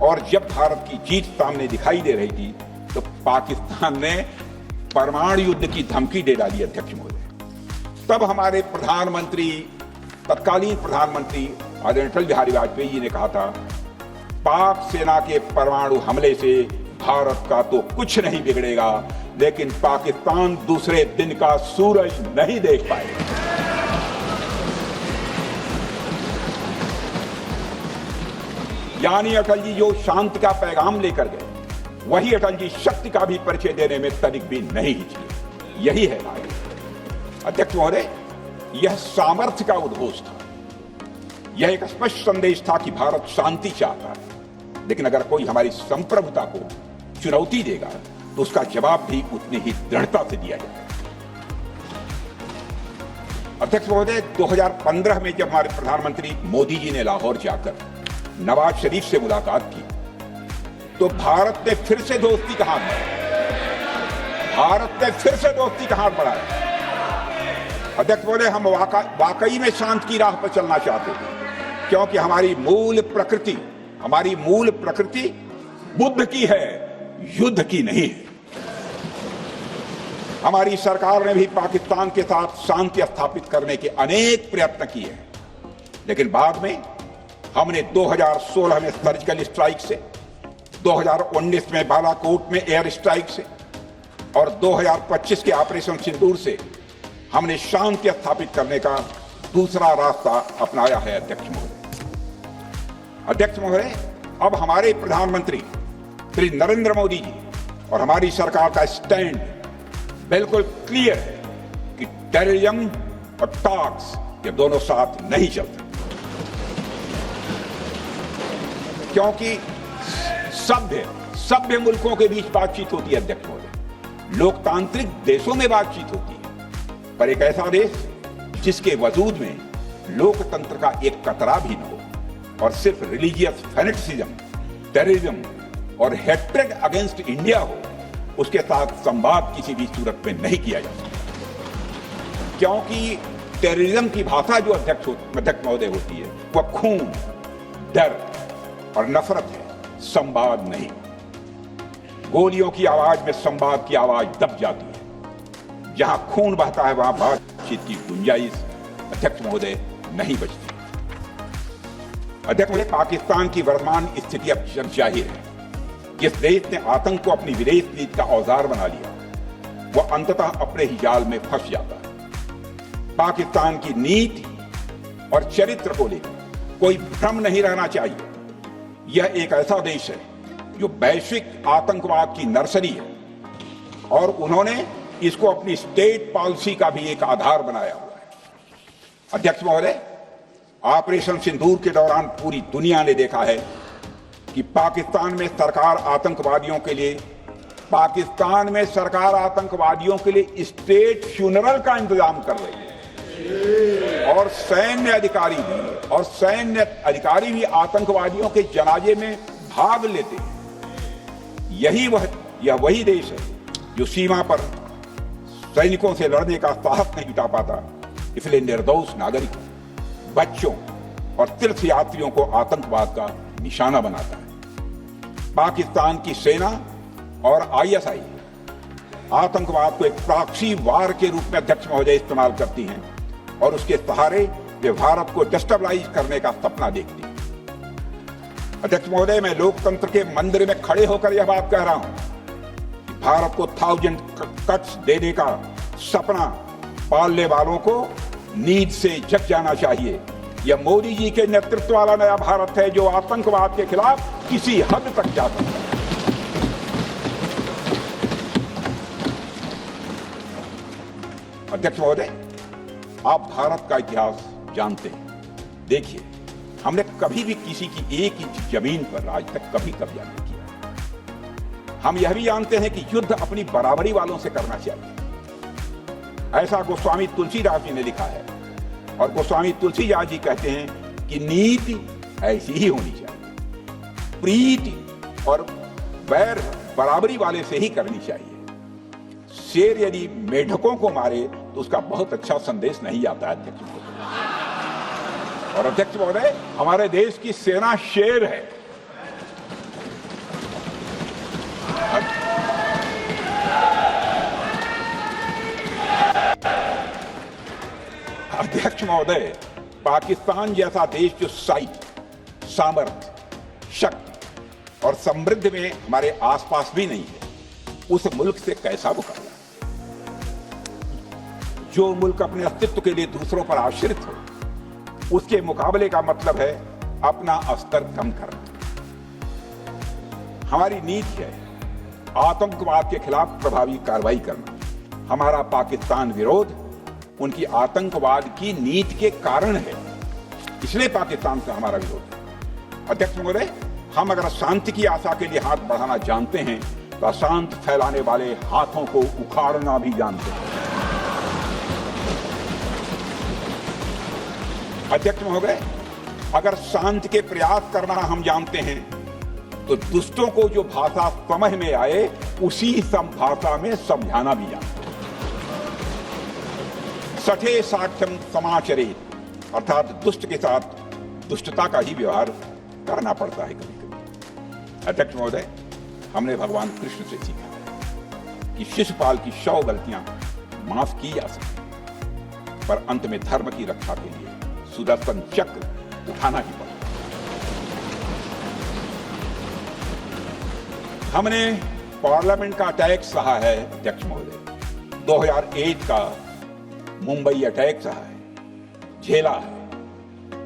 और जब भारत की जीत सामने दिखाई दे रही थी तो पाकिस्तान ने परमाणु युद्ध की धमकी दे डाली। अध्यक्ष महोदय, तब हमारे तत्कालीन प्रधानमंत्री आदरणीय अटल बिहारी वाजपेयी जी ने कहा था पाक सेना के परमाणु हमले से भारत का तो कुछ नहीं बिगड़ेगा, लेकिन पाकिस्तान दूसरे दिन का सूरज नहीं देख पाएगा। यानी अटल जी जो शांति का पैगाम लेकर गए, वही अटल जी शक्ति का भी परिचय देने में तनिक भी नहीं हिचके। यही है राय। अध्यक्ष महोदय, यह सामर्थ्य का उद्घोष था। यह एक स्पष्ट संदेश था कि भारत शांति चाहता है, लेकिन अगर कोई हमारी संप्रभुता को चुनौती देगा तो उसका जवाब भी उतनी ही दृढ़ता से दिया जाएगा। अध्यक्ष महोदय, 2015 में जब हमारे प्रधानमंत्री मोदी जी ने लाहौर जाकर नवाज शरीफ से मुलाकात की, तो भारत ने फिर से दोस्ती का हाथ बढ़ाया। भारत ने फिर से दोस्ती का हाथ बढ़ाया। अध्यक्ष महोदय, हम वाकई में शांति की राह पर चलना चाहते थे, क्योंकि हमारी मूल प्रकृति बुद्ध की है, युद्ध की नहीं है। हमारी सरकार ने भी पाकिस्तान के साथ शांति स्थापित करने के अनेक प्रयत्न किए हैं, लेकिन बाद में हमने 2016 में सर्जिकल स्ट्राइक से, 2019 में बालाकोट में एयर स्ट्राइक से और 2025 के ऑपरेशन सिंदूर से हमने शांति स्थापित करने का दूसरा रास्ता अपनाया है। अध्यक्ष महोदय, अब हमारे प्रधानमंत्री श्री नरेंद्र मोदी जी और हमारी सरकार का स्टैंड बिल्कुल क्लियर है कि टेररिज्म और टॉक्स ये दोनों साथ नहीं चलते, क्योंकि सभ्य मुल्कों के बीच बातचीत होती है। अध्यक्ष महोदय, लोकतांत्रिक देशों में बातचीत होती है, पर एक ऐसा देश जिसके वजूद में लोकतंत्र का एक कतरा भी न हो और सिर्फ रिलीजियस फैनेटिसिज्म, टेररिज्म और हेट्रेड अगेंस्ट इंडिया हो, उसके साथ संवाद किसी भी सूरत में नहीं किया जा सकता, क्योंकि टेररिज्म की भाषा जो अध्यक्ष महोदय होती है वह खून, डर और नफरत है, संवाद नहीं। गोलियों की आवाज में संवाद की आवाज दब जाती है। जहां खून बहता है वहां बातचीत की गुंजाइश अध्यक्ष महोदय नहीं बचती। अध्यक्ष महोदय, पाकिस्तान की वर्तमान स्थिति अब जग जाहिर है। जिस देश ने आतंक को अपनी विदेश नीति का औजार बना लिया, वह अंततः अपने ही जाल में फंस जाता है। पाकिस्तान की नीति और चरित्र को लेकर कोई भ्रम नहीं रहना चाहिए। यह एक ऐसा देश है जो वैश्विक आतंकवाद की नर्सरी है और उन्होंने इसको अपनी स्टेट पॉलिसी का भी एक आधार बनाया हुआ है। अध्यक्ष महोदय, ऑपरेशन सिंदूर के दौरान पूरी दुनिया ने देखा है कि पाकिस्तान में सरकार आतंकवादियों के लिए स्टेट फ्यूनरल का इंतजाम कर रही है और सैन्य अधिकारी भी आतंकवादियों के जनाजे में भाग लेते हैं। यह वही देश है जो सीमा पर सैनिकों से लड़ने का साहस नहीं जुटा पाता, इसलिए निर्दोष नागरिकों, बच्चों और तीर्थ यात्रियों को आतंकवाद का निशाना बनाता है। पाकिस्तान की सेना और आईएसआई आतंकवाद को एक प्रॉक्सी वार के रूप में अध्यक्ष महोदय इस्तेमाल करती हैं और उसके सहारे वे भारत को डिस्टेबलाइज करने का सपना देखती हैं। अध्यक्ष महोदय, मैं लोकतंत्र के मंदिर में खड़े होकर यह बात कह रहा हूं कि भारत को 1000 कट्स देने का सपना पालने वालों को नींद से जग जाना चाहिए। यह मोदी जी के नेतृत्व वाला नया भारत है जो आतंकवाद के खिलाफ किसी हद तक जाता है। अध्यक्ष महोदय, आप भारत का इतिहास जानते हैं। देखिए, हमने कभी भी किसी की एक इंच जमीन पर आज तक कभी कब्जा नहीं किया। हम यह भी जानते हैं कि युद्ध अपनी बराबरी वालों से करना चाहिए। ऐसा गोस्वामी तुलसीदास जी ने लिखा है और गोस्वामी तुलसीदास जी कहते हैं कि नीति ऐसी ही होनी चाहिए, प्रीति और वैर बराबरी वाले से ही करनी चाहिए। शेर यदि मेढकों को मारे तो उसका बहुत अच्छा संदेश नहीं आता है अध्यक्ष महोदय। और अध्यक्ष महोदय, हमारे देश की सेना शेर है। अध्यक्ष महोदय, पाकिस्तान जैसा देश जो सामर्थ्य, शक्ति और समृद्ध में हमारे आसपास भी नहीं है, उस मुल्क से कैसा मुकाबला? जो मुल्क अपने अस्तित्व के लिए दूसरों पर आश्रित हो, उसके मुकाबले का मतलब है अपना स्तर कम करना। हमारी नीति है आतंकवाद के खिलाफ प्रभावी कार्रवाई करना। हमारा पाकिस्तान विरोध उनकी आतंकवाद की नीति के कारण है, इसलिए पाकिस्तान से हमारा विरोध है। अध्यक्ष महोदय, हम अगर शांति की आशा के लिए हाथ बढ़ाना जानते हैं तो अशांत फैलाने वाले हाथों को उखाड़ना भी जानते हैं। अध्यक्ष महोदय, अगर शांति के प्रयास करना हम जानते हैं तो दुष्टों को जो भाषा समझ में आए उसी भाषा में समझाना भी जानते हैं। सठे साक्ष्यम समाचरेत, अर्थात दुष्ट के साथ दुष्टता का ही व्यवहार करना पड़ता है कभी कभी। अध्यक्ष महोदय, हमने भगवान कृष्ण से सीखा कि शिशुपाल की 100 गलतियां माफ की जा सकती, पर अंत में धर्म की रक्षा के लिए सुदर्शन चक्र उठाना ही पड़ा। हमने पार्लियामेंट का अटैक सहा है अध्यक्ष महोदय, 2001 का मुंबई अटैक सहा है, झेला है,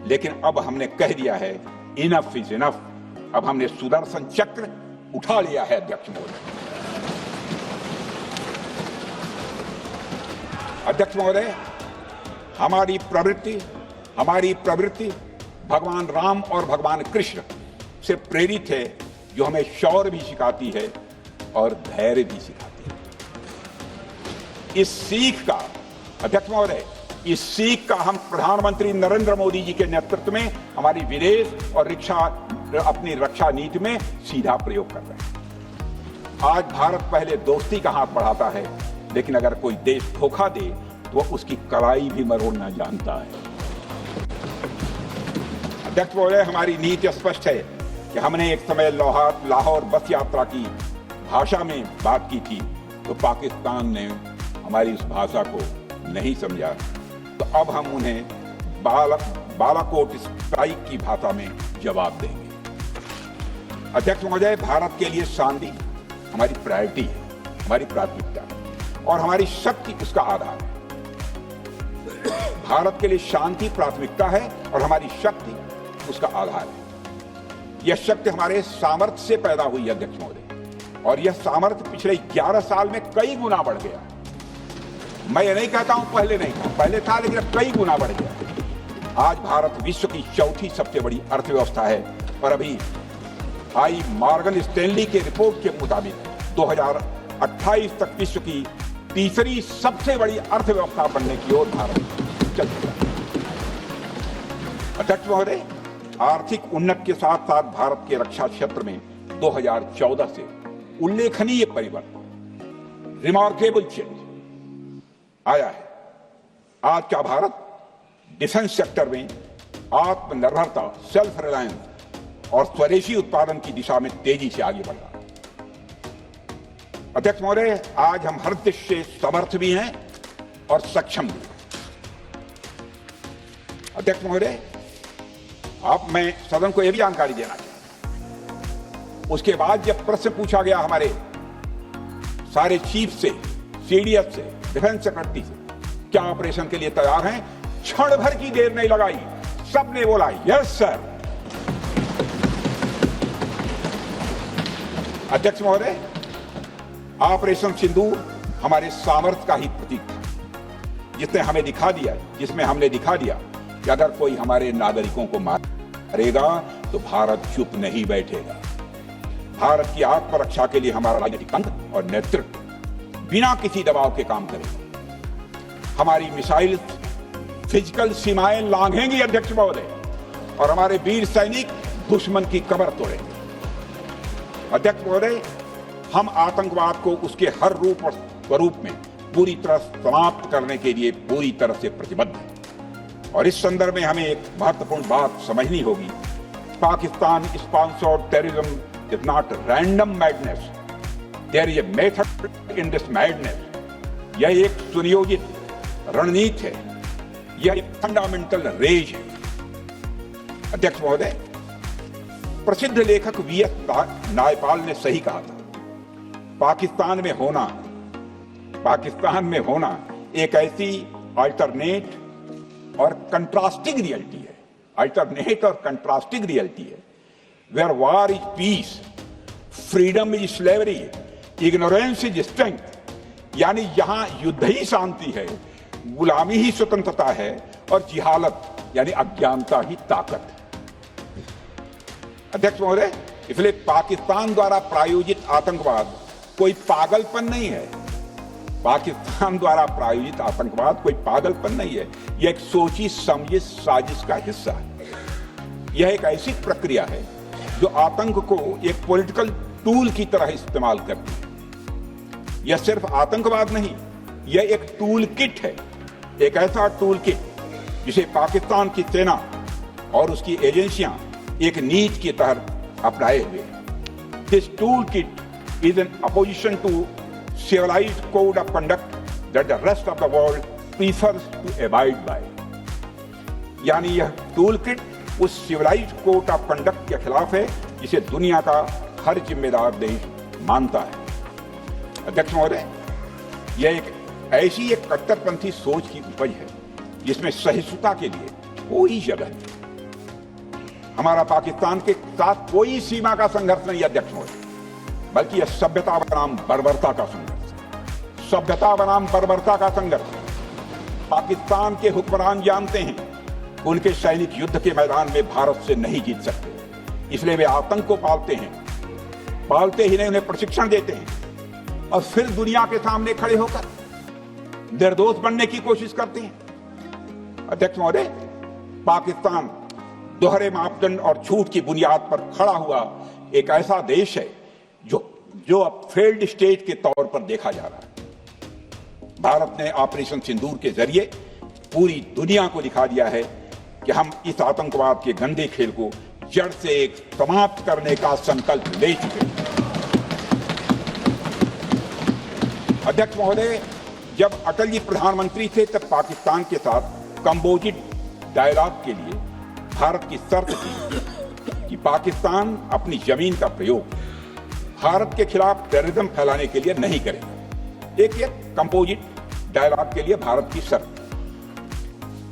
लेकिन अब हमने कह दिया है इनफ इज इनफ। अब हमने सुदर्शन चक्र उठा लिया है अध्यक्ष महोदय। अध्यक्ष महोदय, हमारी प्रवृत्ति भगवान राम और भगवान कृष्ण से प्रेरित है, जो हमें शौर्य भी सिखाती है और धैर्य भी सिखाती है। इस सीख का अध्यक्ष महोदय, इस सीख का हम प्रधानमंत्री नरेंद्र मोदी जी के नेतृत्व में हमारी विदेश और अपनी रक्षा नीति में सीधा प्रयोग कर रहे हैं। आज भारत पहले दोस्ती का हाथ बढ़ाता है, लेकिन अगर कोई देश धोखा दे तो वह उसकी कलाई भी मरोड़ना जानता है। अध्यक्ष महोदय, हमारी नीति स्पष्ट है कि हमने एक समय लाहौर बस यात्रा की भाषा में बात की थी, तो पाकिस्तान ने हमारी उस भाषा को नहीं समझा, तो अब हम उन्हें बालाकोट स्ट्राइक की भाषा में जवाब देंगे। अध्यक्ष महोदय, भारत के लिए शांति हमारी प्रायोरिटी है, हमारी प्राथमिकता है और हमारी शक्ति उसका आधार है। भारत के लिए शांति प्राथमिकता है और हमारी शक्ति उसका आधार है। यह शक्ति हमारे सामर्थ्य से पैदा हुई है अध्यक्ष महोदय, और यह सामर्थ्य पिछले 11 साल में कई गुना बढ़ गया। मैं ये नहीं कहता हूं पहले नहीं था, पहले था, लेकिन अब कई गुना बढ़ गया। आज भारत विश्व की चौथी सबसे बड़ी अर्थव्यवस्था है और अभी आई मॉर्गन स्टैनली के रिपोर्ट के मुताबिक 2028 तक विश्व की तीसरी सबसे बड़ी अर्थव्यवस्था बनने की ओर भारत चल चुका है। अध्यक्ष महोदय, आर्थिक उन्नति के साथ साथ भारत के रक्षा क्षेत्र में 2014 से उल्लेखनीय परिवर्तन, रिमार्केबल चेंज आया है। आज का भारत डिफेंस सेक्टर में आत्मनिर्भरता, सेल्फ रिलायंस और स्वदेशी उत्पादन की दिशा में तेजी से आगे बढ़ रहा है। अध्यक्ष महोदय, आज हम हर दृष्टि से समर्थ भी हैं और सक्षम भी। अध्यक्ष महोदय, अब मैं सदन को यह भी जानकारी देना चाहता हूं, उसके बाद जब प्रश्न पूछा गया हमारे सारे चीफ से, सीडीएस से, डिफेंस सेक्रेटरी से, क्या ऑपरेशन के लिए तैयार हैं, क्षण भर की देर नहीं लगाई, सबने बोला यस सर। अध्यक्ष महोदय, ऑपरेशन सिंदूर हमारे सामर्थ्य का ही प्रतीक था, जिसमें हमने दिखा दिया कि अगर कोई हमारे नागरिकों को मारेगा तो भारत चुप नहीं बैठेगा। भारत की आत्मरक्षा के लिए हमारा राजनीतिक तंत्र और नेतृत्व बिना किसी दबाव के काम करेगा। हमारी मिसाइल फिजिकल सीमाएं लांघेंगी अध्यक्ष महोदय, और हमारे वीर सैनिक दुश्मन की कमर तोड़ेंगे। अध्यक्ष महोदय, हम आतंकवाद को उसके हर रूप और स्वरूप में पूरी तरह समाप्त करने के लिए पूरी तरह से प्रतिबद्ध हैं। और इस संदर्भ में हमें एक महत्वपूर्ण बात समझनी होगी, Pakistan sponsored terrorism is not random madness, there is a method in this madness. यह एक सुनियोजित रणनीति है, यह एक फंडामेंटल रेज है। अध्यक्ष महोदय, प्रसिद्ध लेखक वीएस नायपाल ने सही कहा था, पाकिस्तान में होना एक ऐसी अल्टरनेट और कंट्रास्टिंग रियलिटी है, where war is peace, freedom is slavery, ignorance is strength, यानी यहां युद्ध ही शांति है, गुलामी ही स्वतंत्रता है और जिहालत यानी अज्ञानता ही ताकत है। अध्यक्ष महोदय, इसलिए पाकिस्तान द्वारा प्रायोजित आतंकवाद कोई पागलपन नहीं है। पाकिस्तान द्वारा प्रायोजित आतंकवाद कोई पागलपन नहीं है, यह एक सोची समझी साजिश का हिस्सा है। यह एक ऐसी प्रक्रिया है जो आतंक को एक पॉलिटिकल टूल की तरह इस्तेमाल करती है। यह सिर्फ आतंकवाद नहीं, यह एक टूल किट है, एक ऐसा टूल किट जिसे पाकिस्तान की सेना और उसकी एजेंसियां एक नीति के तहत अपनाए हुए हैं। This tool kit is an opposition to civilized code of conduct that the rest of the world prefers to abide by. यानी यह टूल किट उस सिविलाइज्ड कोड ऑफ कंडक्ट के खिलाफ है जिसे दुनिया का हर जिम्मेदार देश मानता है। अध्यक्ष महोदय, यह एक ऐसी कट्टरपंथी सोच की उपज है जिसमें सहिष्णुता के लिए कोई जगह नहीं। हमारा पाकिस्तान के साथ कोई सीमा का संघर्ष नहीं है अध्यक्ष महोदय, बल्कि यह सभ्यता बनाम बर्बरता का संघर्ष। पाकिस्तान के हुक्मरान जानते हैं उनके सैनिक युद्ध के मैदान में भारत से नहीं जीत सकते, इसलिए वे आतंक को पालते ही नहीं, उन्हें प्रशिक्षण देते हैं और फिर दुनिया के सामने खड़े होकर निर्दोष बनने की कोशिश करते हैं। अध्यक्ष महोदय, पाकिस्तान दोहरे मापदंड और झूठ की बुनियाद पर खड़ा हुआ एक ऐसा देश है जो अब फेल्ड स्टेट के तौर पर देखा जा रहा है। भारत ने ऑपरेशन सिंदूर के जरिए पूरी दुनिया को दिखा दिया है कि हम इस आतंकवाद के गंदे खेल को जड़ से समाप्त करने का संकल्प ले चुके हैं। अध्यक्ष महोदय, जब अटल जी प्रधानमंत्री थे तब पाकिस्तान के साथ कंबोजिट डायलॉग के लिए भारत की शर्त थी कि पाकिस्तान अपनी जमीन का प्रयोग भारत के खिलाफ टेररिज्म फैलाने के लिए नहीं करेगा। एक कंपोजिट डायलॉग के लिए भारत की शर्त,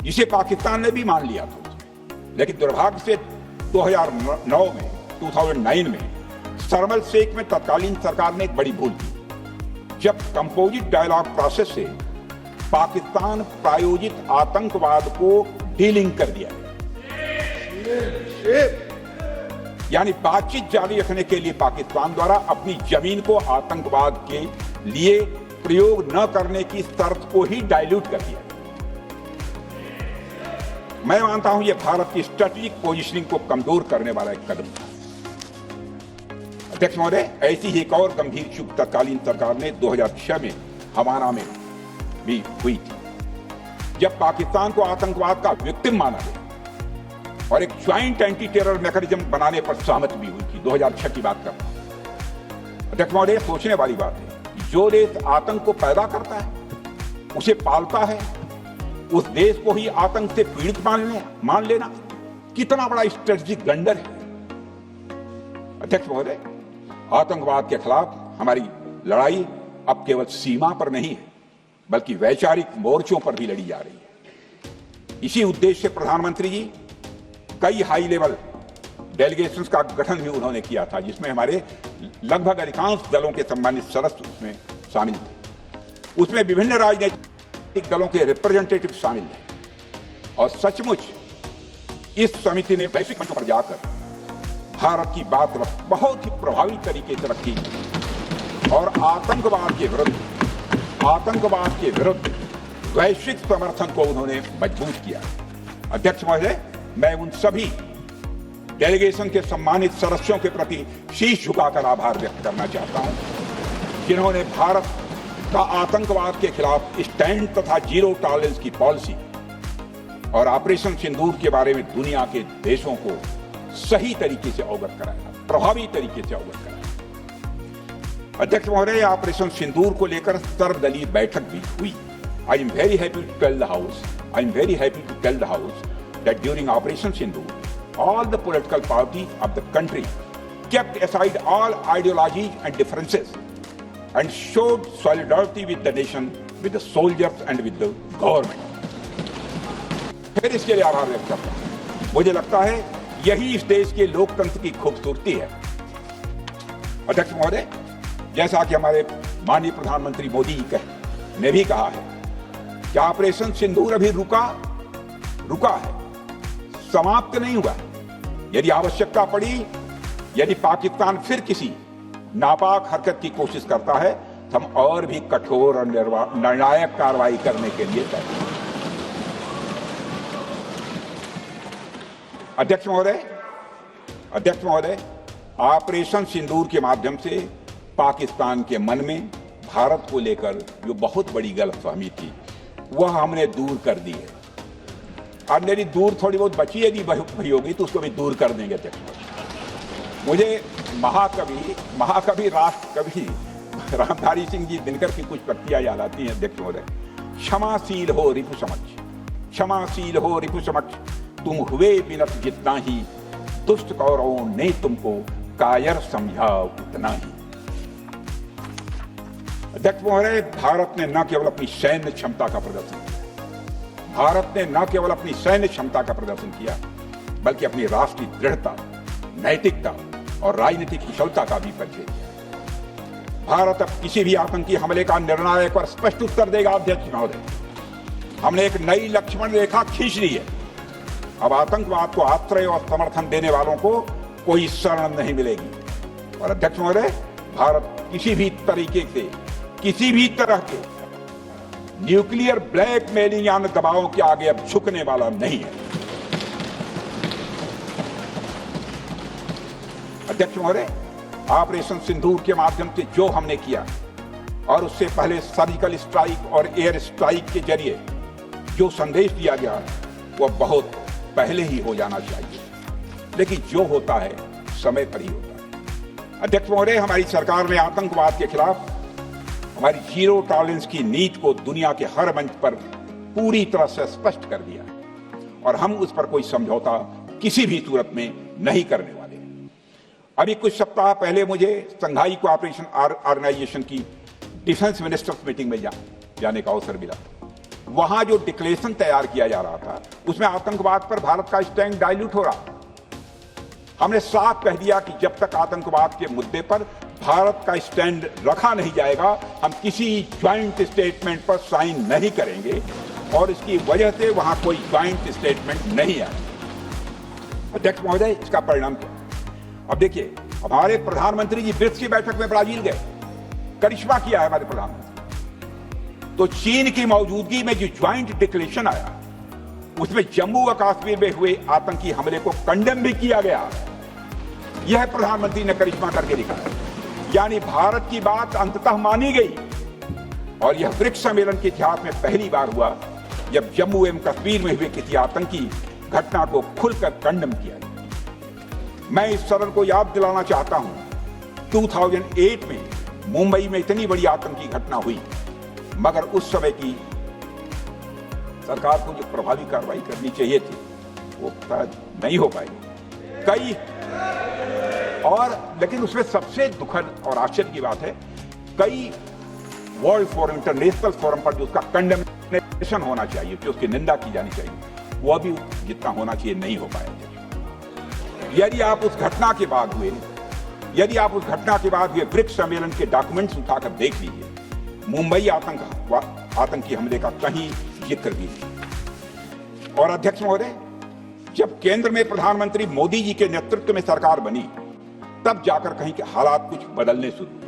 जिसे पाकिस्तान ने भी मान लिया था। लेकिन दुर्भाग्य से 2009 में शर्म एल शेख में तत्कालीन सरकार ने एक बड़ी भूल की, जब कंपोजिट डायलॉग प्रोसेस से पाकिस्तान प्रायोजित आतंकवाद को डीलिंक कर दिया, यानी बातचीत जारी रखने के लिए पाकिस्तान द्वारा अपनी जमीन को आतंकवाद के लिए प्रयोग न करने की शर्त को ही डाइल्यूट कर दिया। मैं मानता हूं यह भारत की स्ट्रेटेजिक पोजीशनिंग को कमजोर करने वाला एक कदम था। अध्यक्ष महोदय, ऐसी ही एक और गंभीर चूक तत्कालीन सरकार ने 2006 में हवाना में भी हुई थी, जब पाकिस्तान को आतंकवाद का विक्टिम माना गया और एक ज्वाइंट एंटी टेरर मैकेनिज्म बनाने पर सहमति भी हुई थी। 2006 की बात करता हूं। अध्यक्ष महोदय, सोचने वाली बात है, जो देश आतंक को पैदा करता है, उसे पालता है, उस देश को ही आतंक से पीड़ित मान लेना कितना बड़ा स्ट्रेटेजिक ब्लंडर है। अध्यक्ष महोदय, आतंकवाद के खिलाफ हमारी लड़ाई अब केवल सीमा पर नहीं है, बल्कि वैचारिक मोर्चों पर भी लड़ी जा रही है। इसी उद्देश्य से प्रधानमंत्री जी कई हाई लेवल डेलीगेशंस का गठन भी उन्होंने किया था, जिसमें हमारे लगभग अधिकांश दलों के सम्मानित सदस्य उसमें शामिल थे। उसमें विभिन्न राजनीतिक दलों के रिप्रेजेंटेटिव शामिल थे और सचमुच इस समिति ने वैश्विक मंचों पर जाकर भारत की बात बहुत ही प्रभावी तरीके से रखी और आतंकवाद के विरुद्ध वैश्विक समर्थन को उन्होंने मजबूत किया। अध्यक्ष महोदय, मैं उन सभी डेलीगेशन के सम्मानित सदस्यों के प्रति शीश झुकाकर आभार व्यक्त करना चाहता हूं, जिन्होंने भारत का आतंकवाद के खिलाफ स्टैंड तथा जीरो टॉलरेंस की पॉलिसी और ऑपरेशन सिंदूर के बारे में दुनिया के देशों को सही तरीके से अवगत कराया, प्रभावी तरीके से अवगत कराया। अध्यक्ष महोदय, ऑपरेशन सिंदूर को लेकर सर्वदलीय बैठक भी हुई। I am very happy to tell the house that during Operation Sindoor, all the political parties of the country kept aside all ideologies and differences and showed solidarity with the nation, with the soldiers and with the government. फिर इसके लिए आभार व्यक्त करता हूं। मुझे लगता है यही इस देश के लोकतंत्र की खूबसूरती है। अध्यक्ष महोदय, जैसा कि हमारे माननीय प्रधानमंत्री मोदी जी ने भी कहा है कि ऑपरेशन सिंदूर अभी रुका है, समाप्त नहीं हुआ। यदि आवश्यकता पड़ी, यदि पाकिस्तान फिर किसी नापाक हरकत की कोशिश करता है, तो हम और भी कठोर और निर्णायक कार्रवाई करने के लिए तैयार हैं। अध्यक्ष महोदय, ऑपरेशन सिंदूर के माध्यम से पाकिस्तान के मन में भारत को लेकर जो बहुत बड़ी गलतफहमी थी, वह हमने दूर कर दी है। और मेरी दूर थोड़ी बहुत बची यदि भई होगी तो उसको भी दूर कर देंगे। अध्यक्ष महोदय, मुझे महाकवि राष्ट्रकवि रामधारी सिंह जी दिनकर की कुछ पंक्तियां याद आती हैं। अध्यक्ष महोदय, क्षमाशील हो रिपु समक्ष, तुम हुए विनत जितना ही, दुष्ट कौरवों ने तुमको कायर समझा उतना ही। अध्यक्ष महोदय, भारत ने न केवल अपनी सैन्य क्षमता का प्रदर्शन किया, बल्कि अपनी राष्ट्रीय दृढ़ता, नैतिकता और राजनीतिक कुशलता का भी परिचय दिया। भारत अब किसी भी आतंकी हमले का निर्णायक और स्पष्ट उत्तर देगा। अध्यक्ष महोदय, हमने एक नई लक्ष्मण रेखा खींच ली है। अब आतंकवाद को आश्रय और समर्थन देने वालों को कोई शरण नहीं मिलेगी। और अध्यक्ष महोदय, भारत किसी भी तरह के न्यूक्लियर ब्लैकमेलिंग या दबावों के आगे अब झुकने वाला नहीं है। अध्यक्ष महोदय, ऑपरेशन सिंदूर के माध्यम से जो हमने किया और उससे पहले सर्जिकल स्ट्राइक और एयर स्ट्राइक के जरिए जो संदेश दिया गया, वह बहुत पहले ही हो जाना चाहिए, लेकिन जो होता है समय पर ही होता है। अध्यक्ष महोदय, हमारी सरकार ने आतंकवाद के खिलाफ हमारी जीरो टॉलरेंस की नीति को दुनिया के हर मंच पर पूरी तरह से स्पष्ट कर दिया है और हम उस पर कोई समझौता किसी भी सूरत में नहीं करने वाले। अभी कुछ सप्ताह पहले मुझे संघाई कोऑपरेशन ऑर्गेनाइजेशन की डिफेंस मिनिस्टर्स मीटिंग में जाने का अवसर मिला। वहां जो डिक्लेरेशन तैयार किया जा रहा था, उसमें आतंकवाद पर भारत का स्टैंड डाइल्यूट हो रहा। हमने साफ कह दिया कि जब तक आतंकवाद के मुद्दे पर भारत का स्टैंड रखा नहीं जाएगा, हम किसी ज्वाइंट स्टेटमेंट पर साइन नहीं करेंगे और इसकी वजह से वहां कोई ज्वाइंट स्टेटमेंट नहीं आया। अध्यक्ष महोदय, इसका परिणाम क्या? अब देखिए, हमारे प्रधानमंत्री जी ब्रिक्स की बैठक में ब्राजील गए, करिश्मा किया है हमारे प्रधानमंत्री। तो चीन की मौजूदगी में जो ज्वाइंट डिक्लेरेशन आया, उसमें जम्मू व कश्मीर में हुए आतंकी हमले को कंडेम भी किया गया। यह प्रधानमंत्री ने करिश्मा करके दिखाया, यानी भारत की बात अंततः मानी गई। और यह ब्रिक्स सम्मेलन के इतिहास में पहली बार हुआ जब जम्मू एवं कश्मीर में हुए किसी आतंकी घटना को खुलकर कंडेम किया गया। मैं इस सदन को याद दिलाना चाहता हूं, 2008 में मुंबई में इतनी बड़ी आतंकी घटना हुई, मगर उस समय की सरकार को जो प्रभावी कार्रवाई करनी चाहिए थी, वो शायद नहीं हो पाई। लेकिन उसमें सबसे दुखद और आश्चर्य की बात है, कई वर्ल्ड फोरम, इंटरनेशनल फोरम पर जो उसका कंडेमनेशन होना चाहिए, जो उसकी निंदा की जानी चाहिए, वह भी जितना होना चाहिए नहीं हो पाया। यदि आप उस घटना के बाद हुए ब्रिक्स सम्मेलन के डॉक्यूमेंट्स उठाकर देख लीजिए, मुंबई आतंकी हमले का कहीं जिक्र भी नहीं। और अध्यक्ष महोदय, जब केंद्र में प्रधानमंत्री मोदी जी के नेतृत्व में सरकार बनी, तब जाकर कहीं के हालात कुछ बदलने शुरू हुए।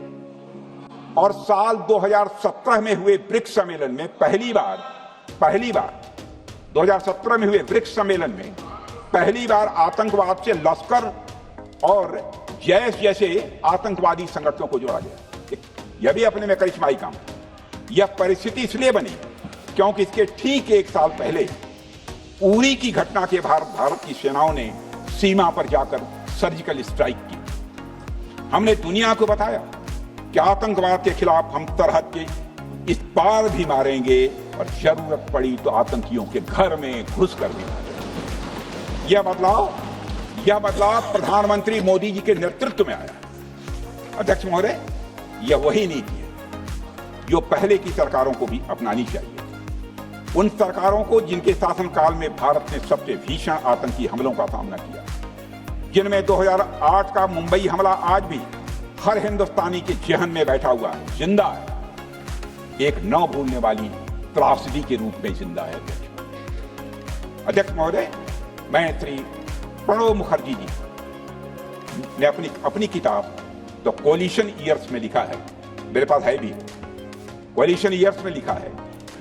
और साल 2017 में हुए ब्रिक्स सम्मेलन में पहली बार 2017 में हुए ब्रिक्स सम्मेलन में पहली बार आतंकवाद से लश्कर और जैश जैसे आतंकवादी संगठनों को जोड़ा गया। यह भी अपने में करिश्माई काम। यह परिस्थिति इसलिए बनी क्योंकि इसके ठीक एक साल पहले उरी की घटना के भारत की सेनाओं ने सीमा पर जाकर सर्जिकल स्ट्राइक की। हमने दुनिया को बताया कि आतंकवाद के खिलाफ हम सरहद के इस पार भी मारेंगे और जरूरत पड़ी तो आतंकियों के घर में घुस कर भी मारेंगे। यह बदलाव प्रधानमंत्री मोदी जी के नेतृत्व में आया है। अध्यक्ष महोदय, यह वही नीति है जो पहले की सरकारों को भी अपनानी चाहिए। उन सरकारों को जिनके शासनकाल में भारत ने सबसे भीषण आतंकी हमलों का सामना किया, जिनमें 2008 का मुंबई हमला आज भी हर हिंदुस्तानी के जहन में बैठा हुआ है, जिंदा है, एक न भूलने वाली त्रासदी के रूप में जिंदा है। अध्यक्ष महोदय, मैं श्री प्रणब मुखर्जी जी ने अपनी किताब द कोलिशन ईयर्स में लिखा है, मेरे पास है भी, कोलिशन ईयर्स में लिखा है,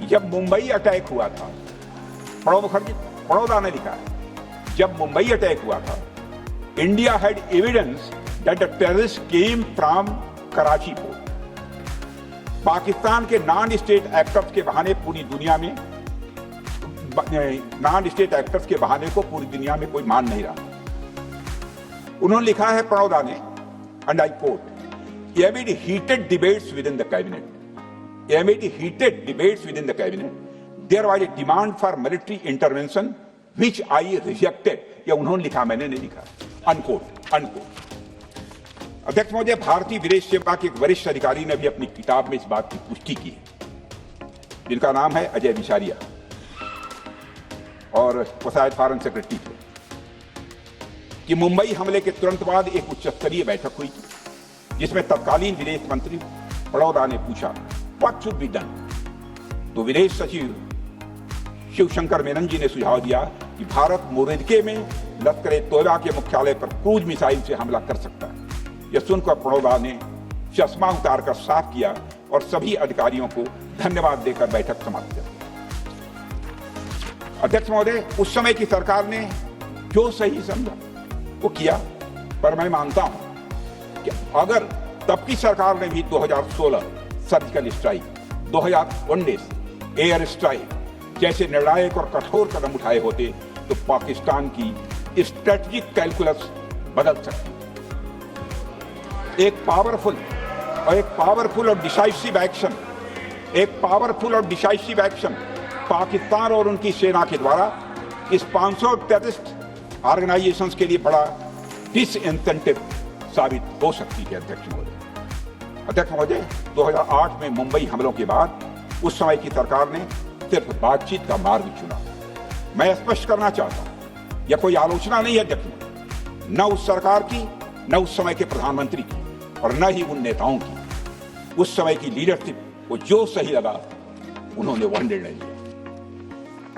जब मुंबई अटैक हुआ था, प्रणोदा ने लिखा है, जब मुंबई अटैक हुआ था, India had evidence that the terrorist came from Karachi port. Pakistan के नॉन स्टेट एक्टर्स के बहाने पूरी दुनिया में, नॉन स्टेट एक्टर्स के बहाने को पूरी दुनिया में कोई मान नहीं रहा। उन्होंने लिखा है प्रणोदा ने, and I quote, amid heated debates within the cabinet, there was a demand for military intervention which I rejected. यह उन्होंने लिखा, मैंने नहीं लिखा, अनकोट। अध्यक्ष महोदय, भारतीय विदेश सेवा के एक वरिष्ठ अधिकारी ने भी अपनी किताब में इस बात की पुष्टि की है, जिनका नाम है अजय बिसारिया, और वो शायद फॉरेन सेक्रेटरी थे, कि मुंबई हमले के तुरंत बाद एक उच्च स्तरीय बैठक हुई थी, जिसमें तत्कालीन विदेश मंत्री प्रणोदा ने पूछा व्हाट शुड बी डन। तो विदेश सचिव शिवशंकर मेनन जी ने सुझाव दिया कि भारत मोरदके में लश्कर-ए-तोयबा के मुख्यालय पर क्रूज मिसाइल से हमला कर सकता है। यह सुनकर प्रणोदा ने चश्मा उतारकर साफ किया और सभी अधिकारियों को धन्यवाद देकर बैठक समाप्त कर दी। अध्यक्ष महोदय, उस समय की सरकार ने जो सही समझा वो किया, पर मैं मानता हूं कि अगर तब की सरकार ने भी 2016 सर्जिकल स्ट्राइक, 2019 एयर स्ट्राइक जैसे निर्णायक और कठोर कदम उठाए होते तो पाकिस्तान की स्ट्रेटेजिक कैलकुलस बदल सकती। एक पावरफुल और डिसाइसिव एक्शन पाकिस्तान और उनकी सेना के द्वारा इस 500 टेररिस्ट ऑर्गेनाइजेशंस के लिए बड़ा डिसइंसेंटिव साबित हो सकती है। अध्यक्ष महोदय, 2008 में मुंबई हमलों के बाद उस समय की सरकार ने सिर्फ बातचीत का मार्ग चुना। मैं स्पष्ट करना चाहता हूं, यह कोई आलोचना नहीं है अध्यक्ष, न उस सरकार की, न उस समय के प्रधानमंत्री की, और न ही उन नेताओं की। उस समय की लीडरशिप को जो सही लगा उन्होंने वह निर्णय लिया।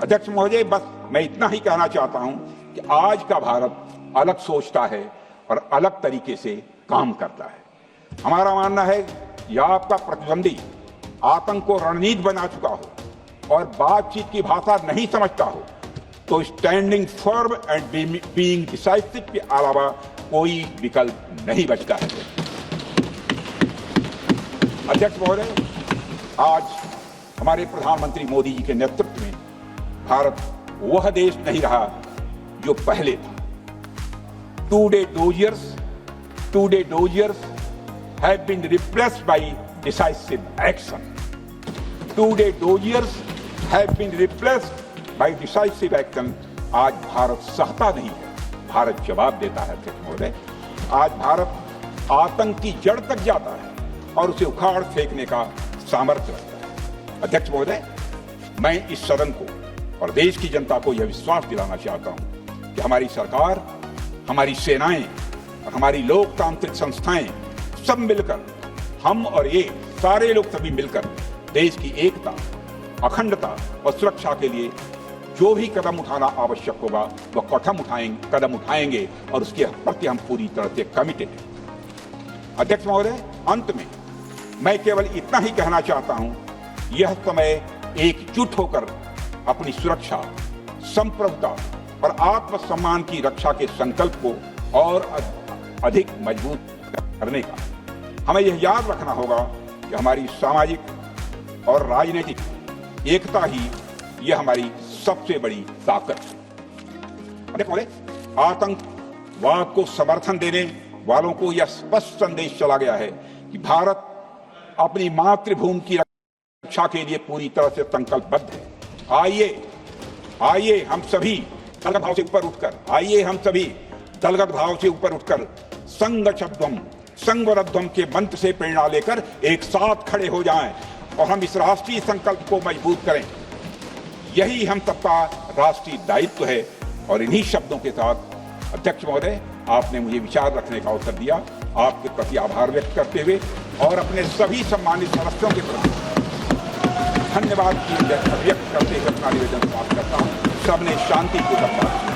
अध्यक्ष महोदय, बस मैं इतना ही कहना चाहता हूं कि आज का भारत अलग सोचता है और अलग तरीके से काम करता है। हमारा मानना है यह आपका प्रतिद्वंदी आतंक को रणनीति बना चुका हो और बातचीत की भाषा नहीं समझता हो तो standing firm and being decisive के अलावा कोई विकल्प नहीं बचता है। अध्यक्ष महोदय, आज हमारे प्रधानमंत्री मोदी जी के नेतृत्व में भारत वह देश नहीं रहा जो पहले था। Today doziers have been replaced by decisive action. Today doziers have been replaced by decisive action. आज भारत सहता नहीं है, भारत जवाब देता है। अध्यक्ष महोदय, आज भारत आतंक की जड़ तक जाता है और उसे उखाड़ फेंकने का सामर्थ्य रखता है। अध्यक्ष महोदय, मैं इस सदन को और देश की जनता को यह विश्वास दिलाना चाहता हूं कि हमारी सरकार, हमारी सेनाएं और हमारी लोकतांत्रिक संस्थाएं सब मिलकर, हम और ये सारे लोग सभी मिलकर देश की एकता, अखंडता और सुरक्षा के लिए जो भी कदम उठाना आवश्यक होगा वह कदम उठाएंगे और उसके प्रति हम पूरी तरह से कमिटेड हैं। अध्यक्ष महोदय, अंत में मैं केवल इतना ही कहना चाहता हूं, यह समय एकजुट होकर अपनी सुरक्षा, संप्रभुता और आत्मसम्मान की रक्षा के संकल्प को और अधिक मजबूत करने का। हमें यह याद रखना होगा कि हमारी सामाजिक और राजनीतिक एकता ही यह हमारी सबसे बड़ी ताकत है। आतंकवाद को समर्थन देने वालों को यह स्पष्ट संदेश चला गया है कि भारत अपनी मातृभूमि की रक्षा के लिए पूरी तरह से संकल्पबद्ध है। आइए हम सभी भाव से ऊपर उठकर, आइए हम सभी दलगत भाव से ऊपर उठकर संगठध्वम संगवरध्वम के मंत्र से प्रेरणा लेकर एक साथ खड़े हो जाएं और हम इस राष्ट्रीय संकल्प को मजबूत करें। यही हम सबका राष्ट्रीय दायित्व है। और इन्हीं शब्दों के साथ अध्यक्ष महोदय, आपने मुझे विचार रखने का अवसर दिया। आपके प्रति आभार व्यक्त करते हुए और अपने सभी सम्मानित सदस्यों के प्रति धन्यवाद व्यक्त करते हुए अपना निवेदन समाप्त करता हूं। सबने शांतिपूर्वक